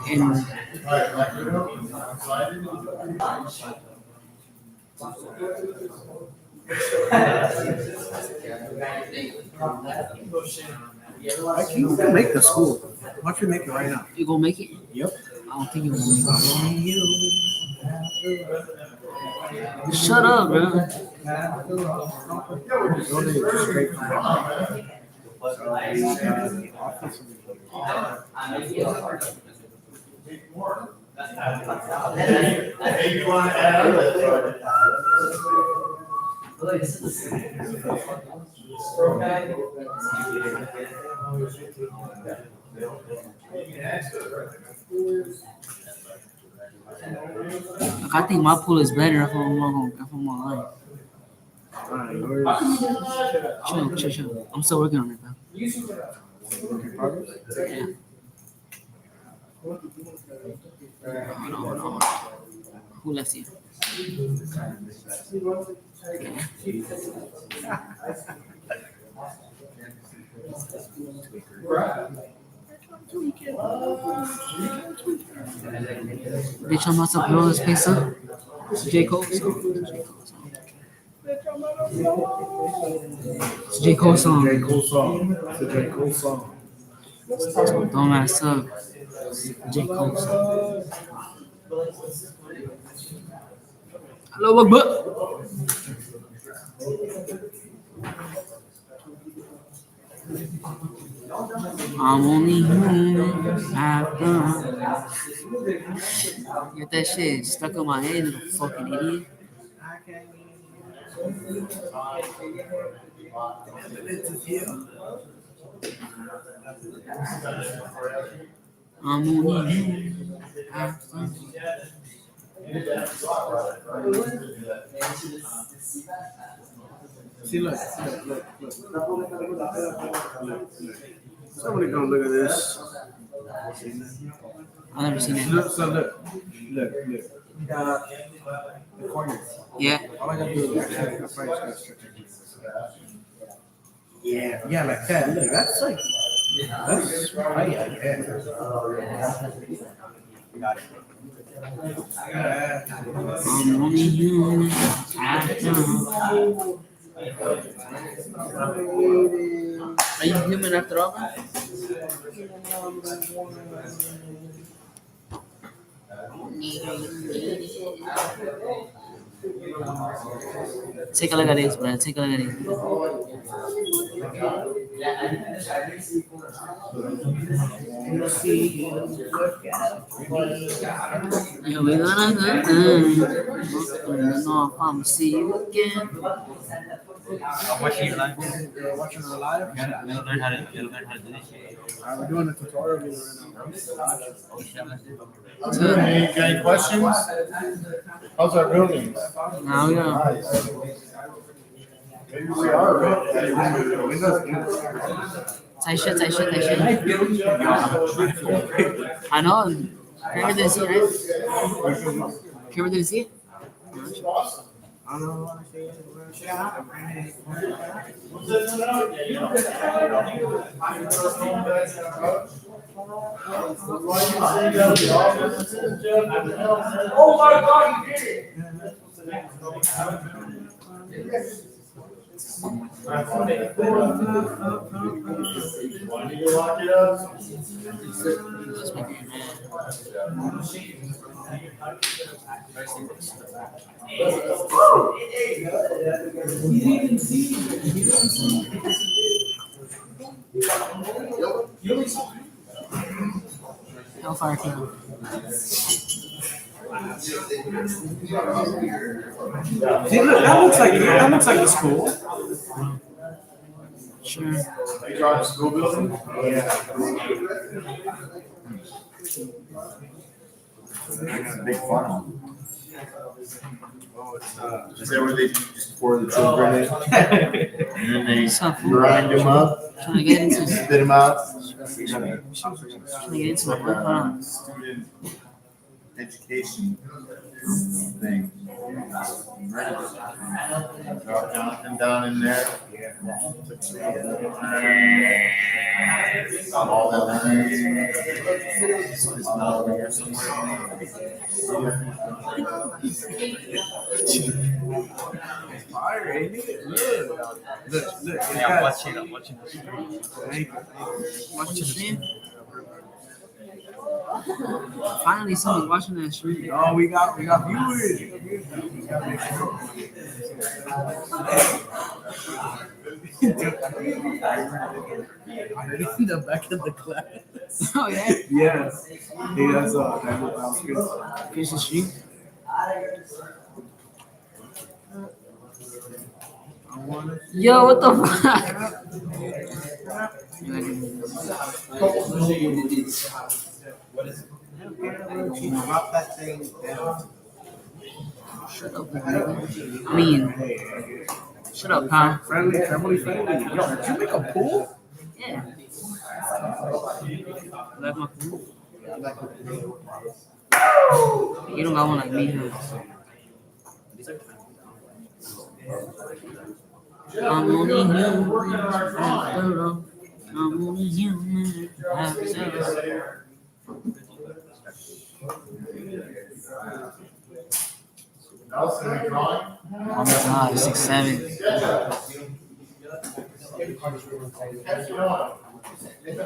And I can't even make the school. Why don't you make it right now? you gonna make it? Yep. I don't think you gonna make it. Shut up, bro. Donate straight from Hey, you want to add Like, I think my pool is better if I'm online. Chill. I'm still working on it, bro. Yeah. Hold on. Who left you? Bitch, I'm about to blow this place up. It's J. Cole song. It's J. Cole song. J. Cole song. It's a J. Cole song. Don't mess up. J. Cole song. Hello, Akbar. I'm only human after. Get that shit stuck in my head, you fucking idiot. I'm only human after. See, look. Somebody gonna look at this. I've never seen it. Look. The corners. Yeah. All I gotta do is actually, I probably just gotta stretch it. Yeah, like that. Look, that's right, yeah. Got it. I'm only human after. Are you human after all? Take a look at this, bro. Take a look at this. Yeah, we're gonna know if I'm see you again. I'm watching you live. You're watching our live? You gotta learn how to do this shit. We're doing a tutorial video right Oh shit, I'm gonna do it. any questions? How's our building? Now we are. Nice. Maybe we are ready. Tight shit. I know. Kramer didn't see it, right? Kramer didn't see it? I don't know. Oh my God, you did it! Want you to lock it up? Hellfire Club. See, look, that looks like the school. Sure. You drawing a school building? Big funnel. Oh, it's Is that where they just pour the children in? And then they Some food. grind them up, Trying to get into spit them out? trying to get into my work. Hold on. Student education thing. Drop Jonathan down in there. All that learns. It's not over here fire, ain't it? Look. Look. Yeah, I'm watching this. Watching the stream. Finally, someone's watching that stream. Oh, we got viewers. In the back of the class. Oh yeah. Yes. Hey, that's that was good. Finish the stream. I want it. Yo, what the fuck? Drop that thing down. Shut up, nigga. I mean, shut up, pal. Friendly, family friendly. Yo, did you make a pool? Yeah. Like my food. You don't got one like me, huh? I'm only human. I'm only human. Nelson, are you drawing? Oh my god, 6'7". Yes, you know. It's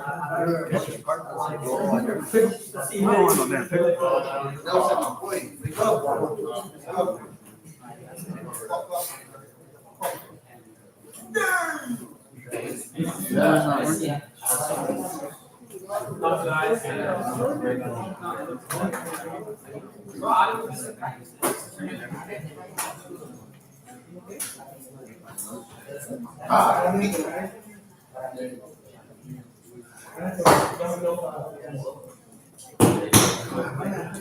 not working.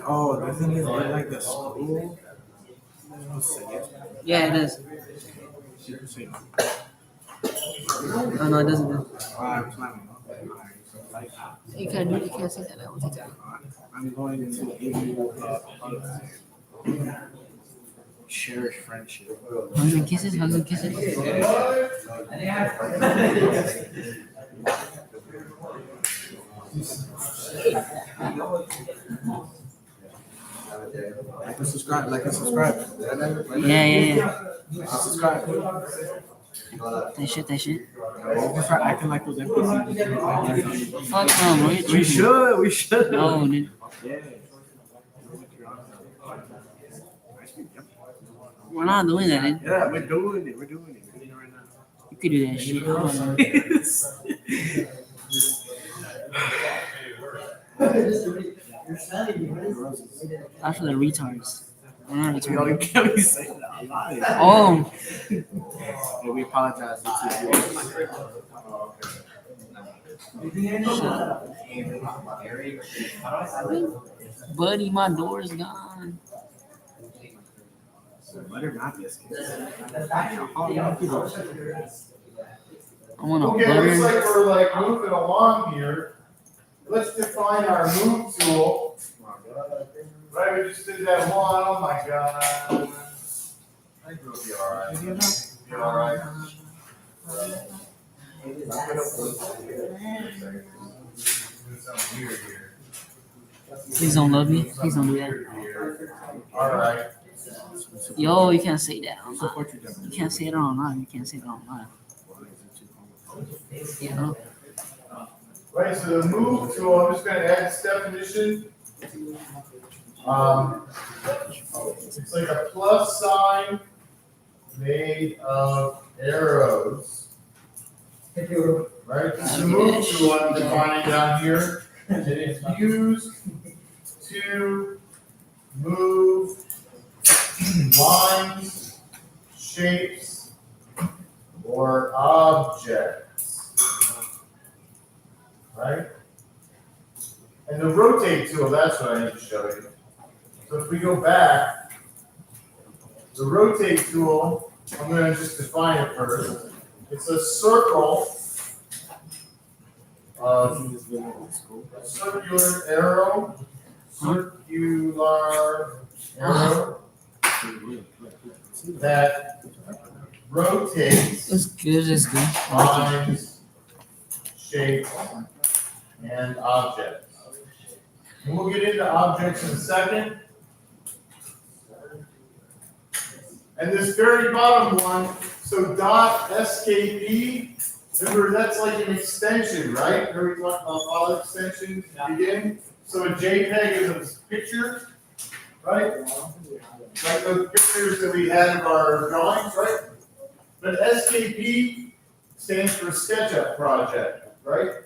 Oh, doesn't it look like the school? Yeah, it is. Oh no, it doesn't. You can't do it. You can't say that. I won't take that. I'm going to give you cherish friendship. Hugs and kisses. Hugs and kisses. Like and subscribe. Yeah. Subscribe. That shit. We'll start acting like those NPCs. Fuck no, We should. No, dude. Yeah. We're not doing that, dude. Yeah, we're doing it right now. You could do that shit. Hold on. That's for the retards. We're not You know, you retarded. can't be saying that a lot. Oh, Yeah, we apologize. buddy, my door is gone. Butter not biscuits. I want a Okay, looks butter. like we're like moving along here. Let's define our move tool. Right, we just did that one. Oh my god. I think we'll be alright. Be alright. Please don't love me. Please don't do that. Alright. Yo, you can't say that online. You can't say it online. You can't say it online. You know? Right, so the move tool, I'm just gonna add this definition. It's like a plus sign made of arrows. Right, this is the move tool I'm defining down here. And it's used to move lines, shapes, or objects. Right? And the rotate tool, that's what I need to show you. So if we go back, the rotate tool, I'm gonna just define it first. It's a circle of circular arrow that rotates It's good, it's good. lines, shapes, and objects. And we'll get into objects in a second. And this very bottom one, so dot SKP, remember that's like an extension, right? Remember we talked about file extensions at the beginning? So a JPEG is a picture, right? Like those pictures that we had of our drawings, right? But SKP stands for SketchUp project, right?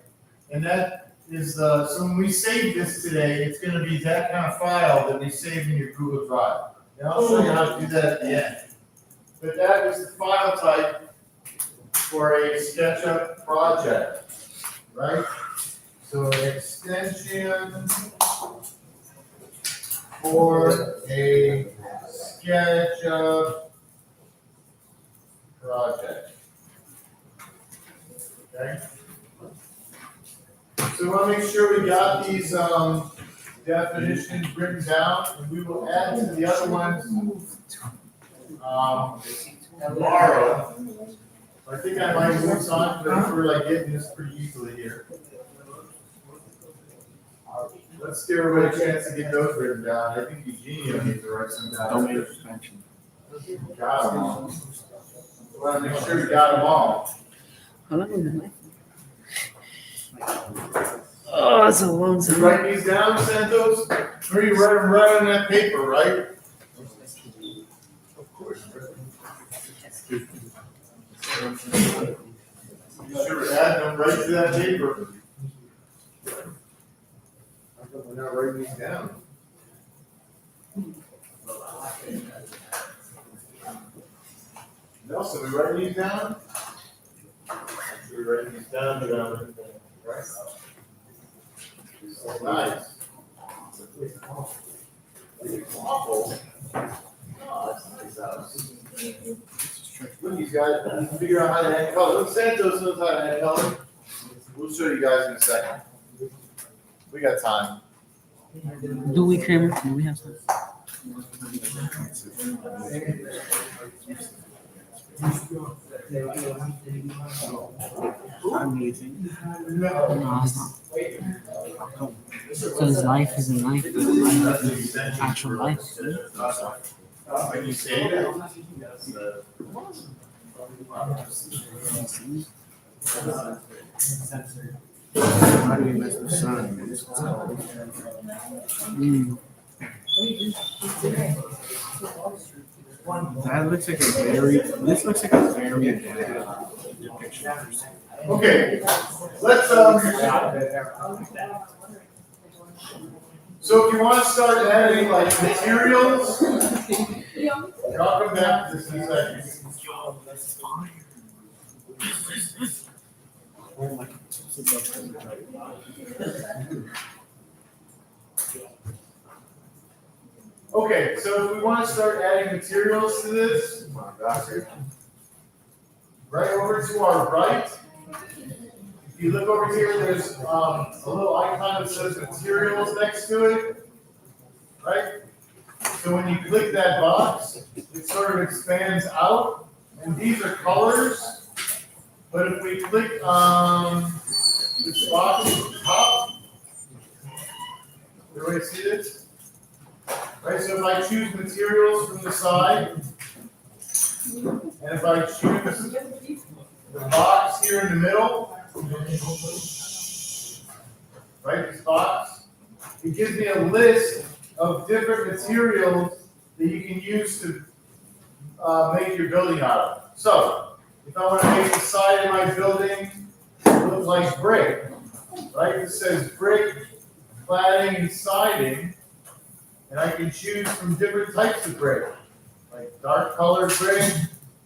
And that is so when we save this today, it's gonna be that kind of file that we save in your Google Drive. And I'll show you how to do that at the end. But that is the file type for a SketchUp project, right? So an extension for a SketchUp project. Okay? So we want to make sure we got these definitions written down, and we will add to the other ones tomorrow. I think I might move on, but we're like getting this pretty easily here. Let's give everybody a chance to get those written down. I think Eugenia needs to write some down. Domain expansion. Got them all. We want to make sure we got them all. How long is it? Oh, it's a long You time. write these down, Santos? Or you write them right on that paper, right? Of course. You should add them right to that paper. How come we're not writing these down? Nelson, we writing these down? We're writing these down, right? So nice. It's awful. Oh, that's nice. Look, these guys, you can figure out how to add color. Look, Santos knows how to add color. We'll show you guys in a second. We got time. Do we, Kramer? Do we have some? Amazing. No, it's not. Because life isn't life, but life is actual life. When you say that. How do we miss the sun? Mm. That looks like a very, this looks like a very bad depiction. Okay, let's, so if you want to start adding like materials, I'll come back to this in a second. Okay, so if we want to start adding materials to this, right over to our right, if you look over here, there's a little icon that says materials next to it, right? So when you click that box, it sort of expands out, and these are colors. But if we click on this box at the top, everybody see this? Right, so if I choose materials from the side, and if I choose the box here in the middle, right, this box, it gives me a list of different materials that you can use to make your building out of. So, if I want to make the side of my building look like brick, right, it says brick, cladding, and siding, and I can choose from different types of brick, like dark colored brick,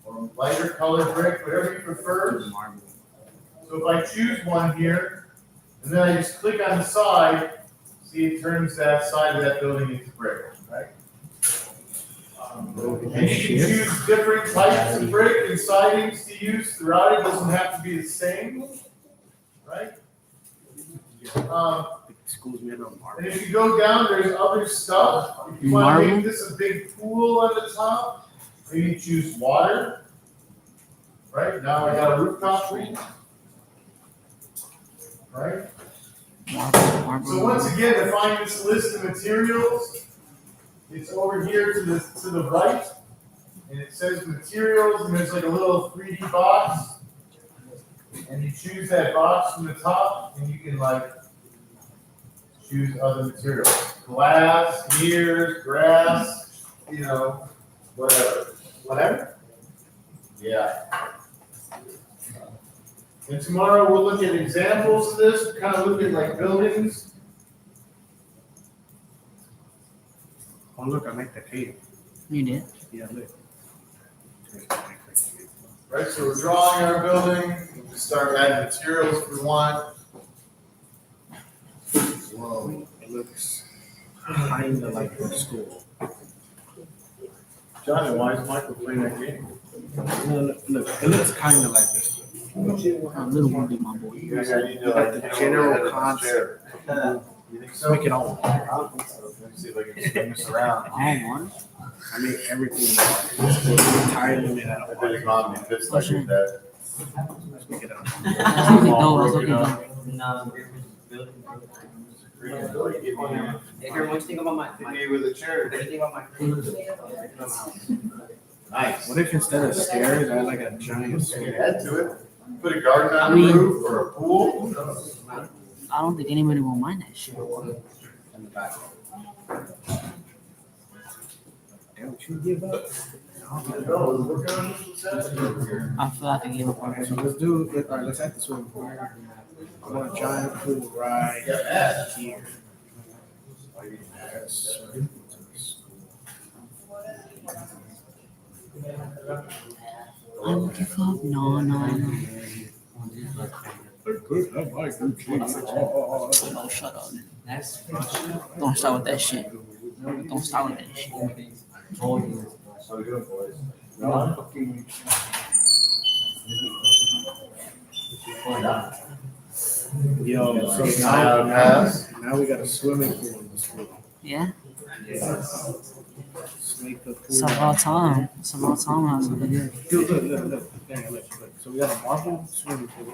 or lighter colored brick, whatever you prefer. So if I choose one here, and then I just click on the side, see it turns that side of that building into brick, right? And you can choose different types of brick and sidings to use throughout. It doesn't have to be the same, right? Schools made on marble. And if you go down, there's other stuff. If you want to Marble? make this a big pool on the top, maybe choose water. Right, now I got a rooftop pool. Right? Marble. So once again, to find this list of materials, it's over here to the right. And it says materials, and there's like a little 3D box. And you choose that box from the top, and you can like choose other materials. Glass, mirrors, grass, you know, whatever. Whatever? Yeah. And tomorrow we'll look at examples of this, kind of look at like buildings. Oh, look, I like the cave. You did. Yeah, look. Right, so we're drawing our building, we can start adding materials if we want. Whoa, it looks kind of like a school. Johnny, why is Michael playing that game? Look, it looks kind of like this. A little wounded, my boy. You guys need to Like like the hit over general the head of this concept. chair. You think so? Make it all. Let me see if I can swing this around. Oh, one. I made everything entirely made out I of bet his mom be pissed like your dad. Let's make it out. That's looking dope. That's looking dope. No, if you're one thing about my, Hit me with a chair. anything about my. Nice. What if instead of stairs, I had like a giant You stair? can add to it, put a garden on I the mean- roof or a pool. I don't think anybody will mind that shit. In the back. Don't you give up. No, we're working on this. I feel like I gave up on Okay, it. so let's do it. All right, let's act the swimming pool. I want a giant pool right here. Yes. I'm looking for no. Oh, shut up. Don't start with that shit. Don't start with that shit. So good, boys. Yo, so Now, now we got a swimming pool in this pool. Yeah? Yes. Let's make the pool. It's about time. It's about time I was over here. Dude, look. Dang, look. So we got a marble swimming pool.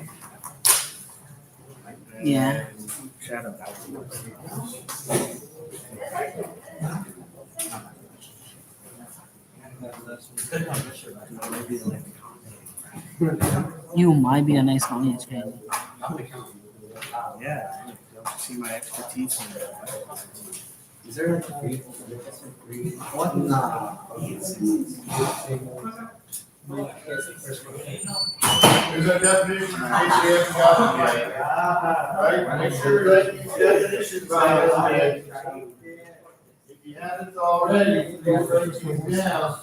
And Yeah. Shadow. You might be a nice audience, crazy. Yeah. Don't see my expertise in that. Is there like a free? What? Nah. There's a definition in case you haven't got it yet. Right, make sure you write these definitions down. If you haven't already, you can write these down.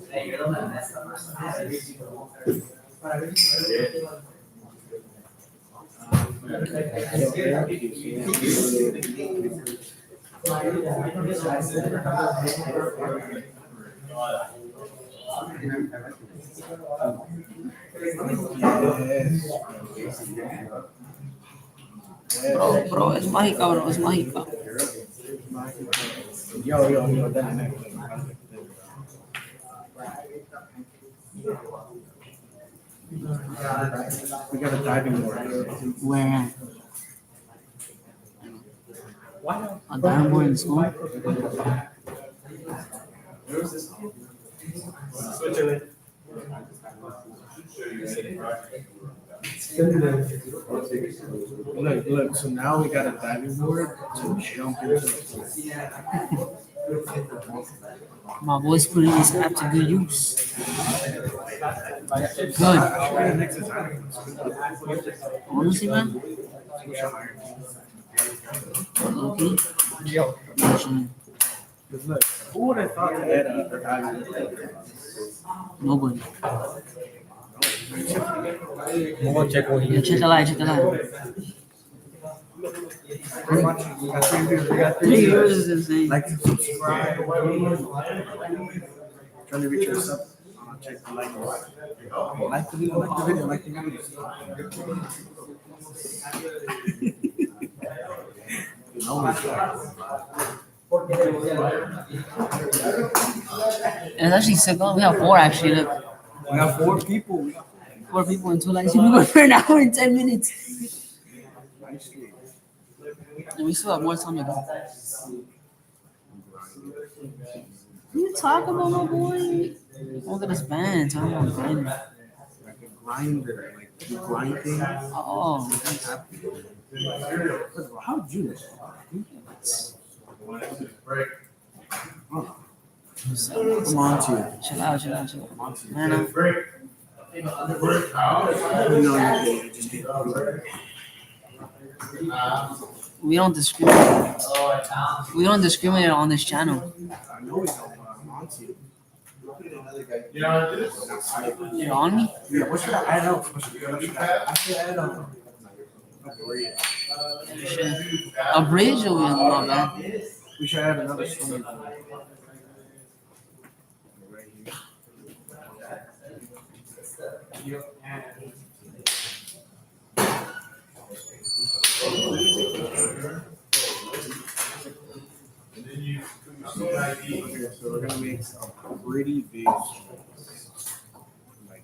Hey, you're the one that messed up. Bro, es mágica, bro. Es mágica. Yo, that neck. We got a diving board. Where at? A diving board in school? Look, so now we got a diving board to jump into the pool. My boy's putting this app to good use. Good. Honestly, man. Okay. 'Cause look, who would have thought to add a guy? Nobody. Vamos a check what Yeah, check the light, check the light. We're watching. We got 3 views. We got 3 Three views. years is insane. Like and subscribe. Trying to reach your sub. Check the like. Like the video. Like the video. Like the video. And it's actually sick. Oh, we have 4 actually. Look, We got 4 people. We got 4 people and 2 lights. We go for an hour and 10 minutes. nice street. And we still have more time to go. What you talking about, my boy? Look at this band. Talking about grinding. Like a grinder. Like you grind things. Oh, How did you know? Come on to you. chill out, chill out, chill out. Man, I'm- You know you're good. You just did. we don't discriminate. We don't discriminate on this channel. I know we don't. I'm on to you. You know, You're on me? Yeah, what should I add up? What should I add up? We should. A bridge or not bad? We should add another swimming pool. Right here. Okay, so we're gonna make some pretty big like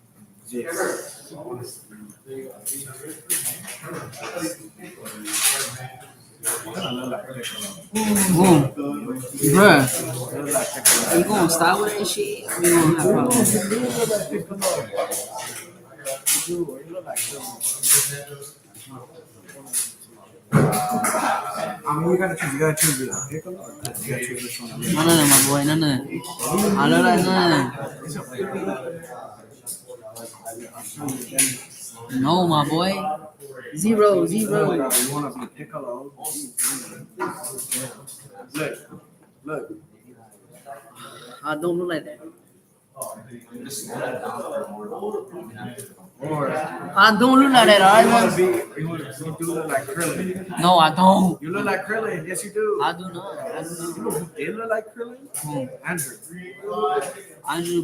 this. Boom. Bruh. You gonna stop with that shit? We gonna have problems. I mean, you gotta choose it. You gotta choose which one. None of them, my boy. None of them. I know that none of them. No, my boy. Zero. You wanna be Piccolo? Look. I don't look like that. Or I don't look like that, alright, man? you do look like Krillin. No, I don't. You look like Krillin. Yes, you do. I do not. I do You not. know who did look like Krillin? Who? Andrew. Andrew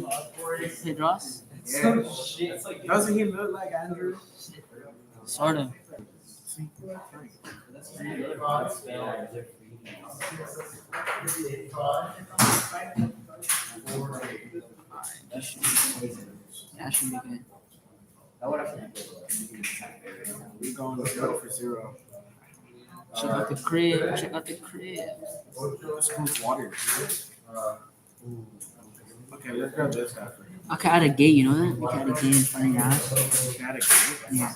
Pedros? Yeah. Doesn't he look like Andrew? Sort of. That should be good. We going 0 for 0. Check out the crib. Check out the crib. Smooth water. Okay, let's grab this guy for you. I can add a gate, you know that? We can add a gate in front of your house. Got it. Yeah.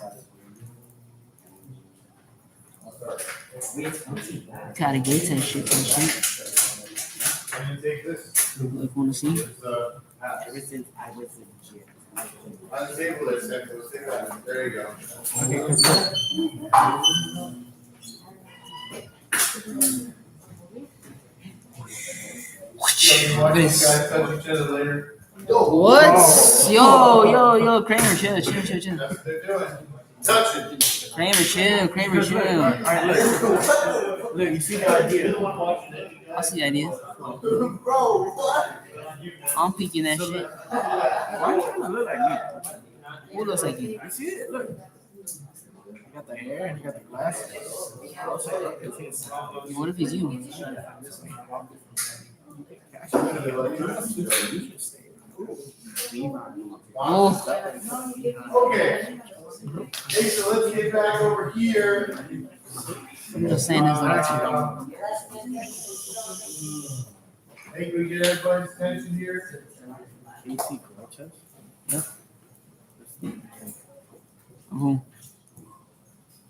We can add a gate to that shit. can you take this? If you want to see. It's, Ever since I was in gym. on the table, it's, take that. There you go. Watch these guys touch each other later. What? Yo, Kramer, chill. That's what they're doing. Touch it. Kramer, chill. Alright, look, you see the idea. I see the idea. Bro, what? I'm peeking that shit. Why you trying to look like me? Who looks like you? You see it? Look. You got the hair and you got the glasses. What if he's you? Oh, Okay. Hey, so let's get back over here. I'm just saying this not I think we get everybody's attention here. Casey Cortez? Who?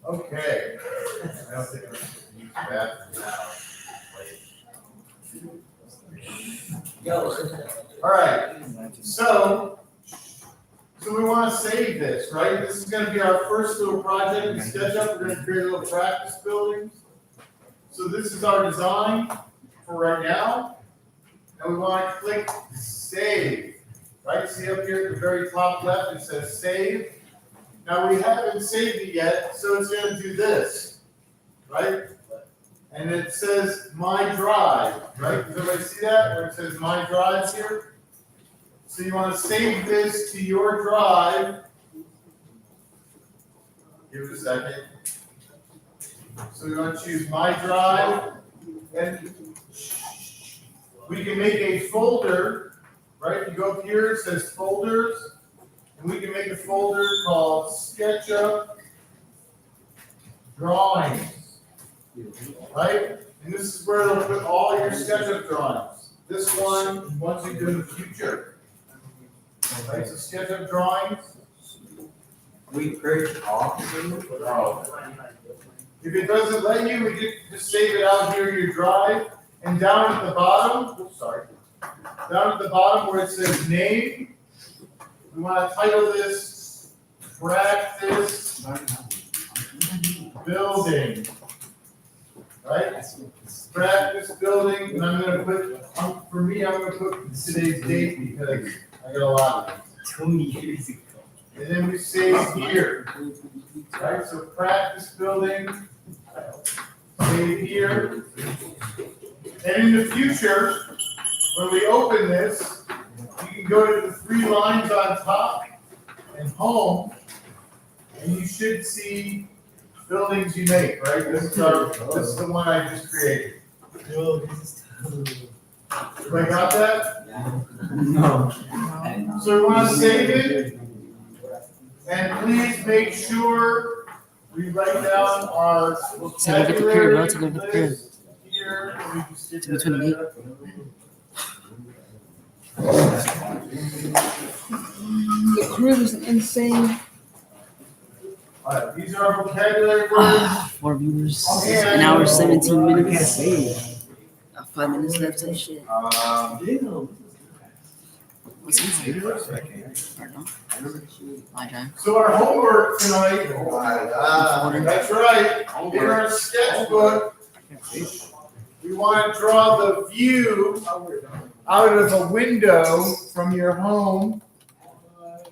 Okay. I don't think we're use that now. All right. So we want to save this, right? This is going to be our first little project in SketchUp. We're going to create a little practice building. So this is our design for right now. and we want to click save. Right? See up here at the very top left, it says save. Now we haven't saved it yet, so it's going to do this, right? And it says my drive, right? Does everybody see that? Where it says my drive here? So you want to save this to your drive. Give it a second. So we want to choose my drive, and we can make a folder, right? You go up here, it says folders, and we can make a folder called SketchUp Drawings, right? And this is where it'll put all your SketchUp drawings. This one, once you do in the future. Right, so SketchUp Drawings. We create off. If it doesn't let you, we just save it out here in your drive. And down at the bottom, down at the bottom where it says name, we want to title this Practice Building. Right? Practice Building, and I'm going to put, for me, I'm going to put today's date because I got a lot of it. 20 years ago. And then we save here. Right, so Practice Building, save here. And in the future, when we open this, you can go to the three lines on top and home, and you should see buildings you make, right? This is the one I just created. Everybody got that? No. So we want to save it, and please make sure we write down our Take a look at the crib, bro. Take a look at the crib. list here. Let me just get It's between the that. The crib is insane. All right, these are our vocabulary words. 4 viewers. Yeah. An hour, 17 Can't minutes. say. 5 minutes left and shit. What's inside? Pardon? My time. So our homework tonight, that's right, in our sketchbook, we want to draw the view out of a window from your home.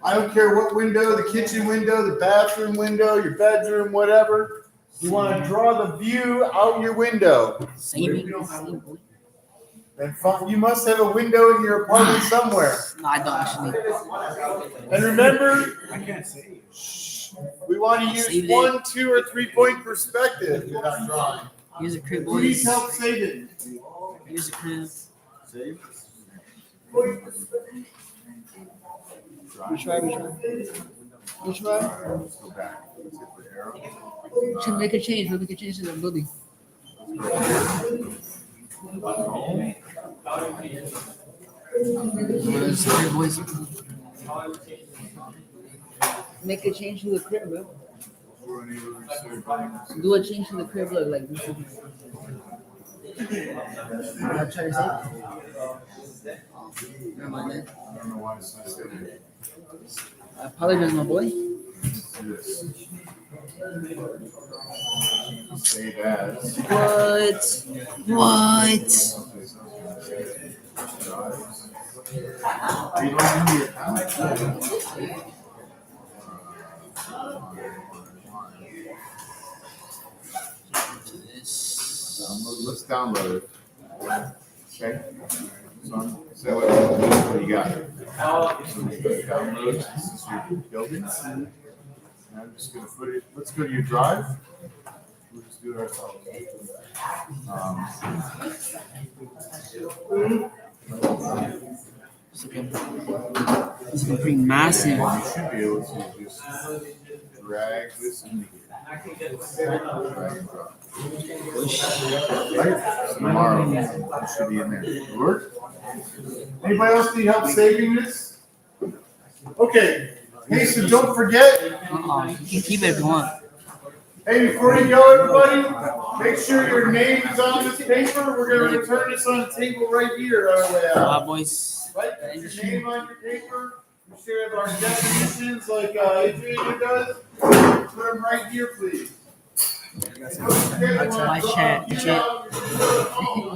I don't care what window, the kitchen window, the bathroom window, your bedroom, whatever. You want to draw the view out your window. Saving. And you must have a window in your apartment somewhere. No, I don't actually. And remember, I can't say. we want to use Save it. 1, 2, or 3 point perspective in our drawing. Here's a crib, Who needs boys. help saving? Here's a crib. Save. Which way? Which way? Let's go back. Let's hit the arrow. Should make a change. We'll make a change to the building. Here's the crib, boys. Make a change to the crib, bro. Do a change to the crib, look like this. I'm trying to say. Never mind that. I don't know why it's not saving. I apologize, my boy. This. Save as. What? Are you logging into your account? Let's download it. Okay. So what you got? So we go download. This is your building. And I'm just gonna put it. Let's go to your drive. We'll just do it ourselves. It's okay. It's pretty massive. You should be able to just drag this in here. Drag and drop. Right? So tomorrow, it should be in there. Work? Anybody else need help saving this? Okay. Hey, so don't forget. You can keep it if you want. Hey, before you go, everybody, make sure your name is on this paper. We're gonna return this on the table right here on our way out. Boys. Right? Put your name on your paper. We should have our definitions like Adrian does. Put them right here, please. That's my chat.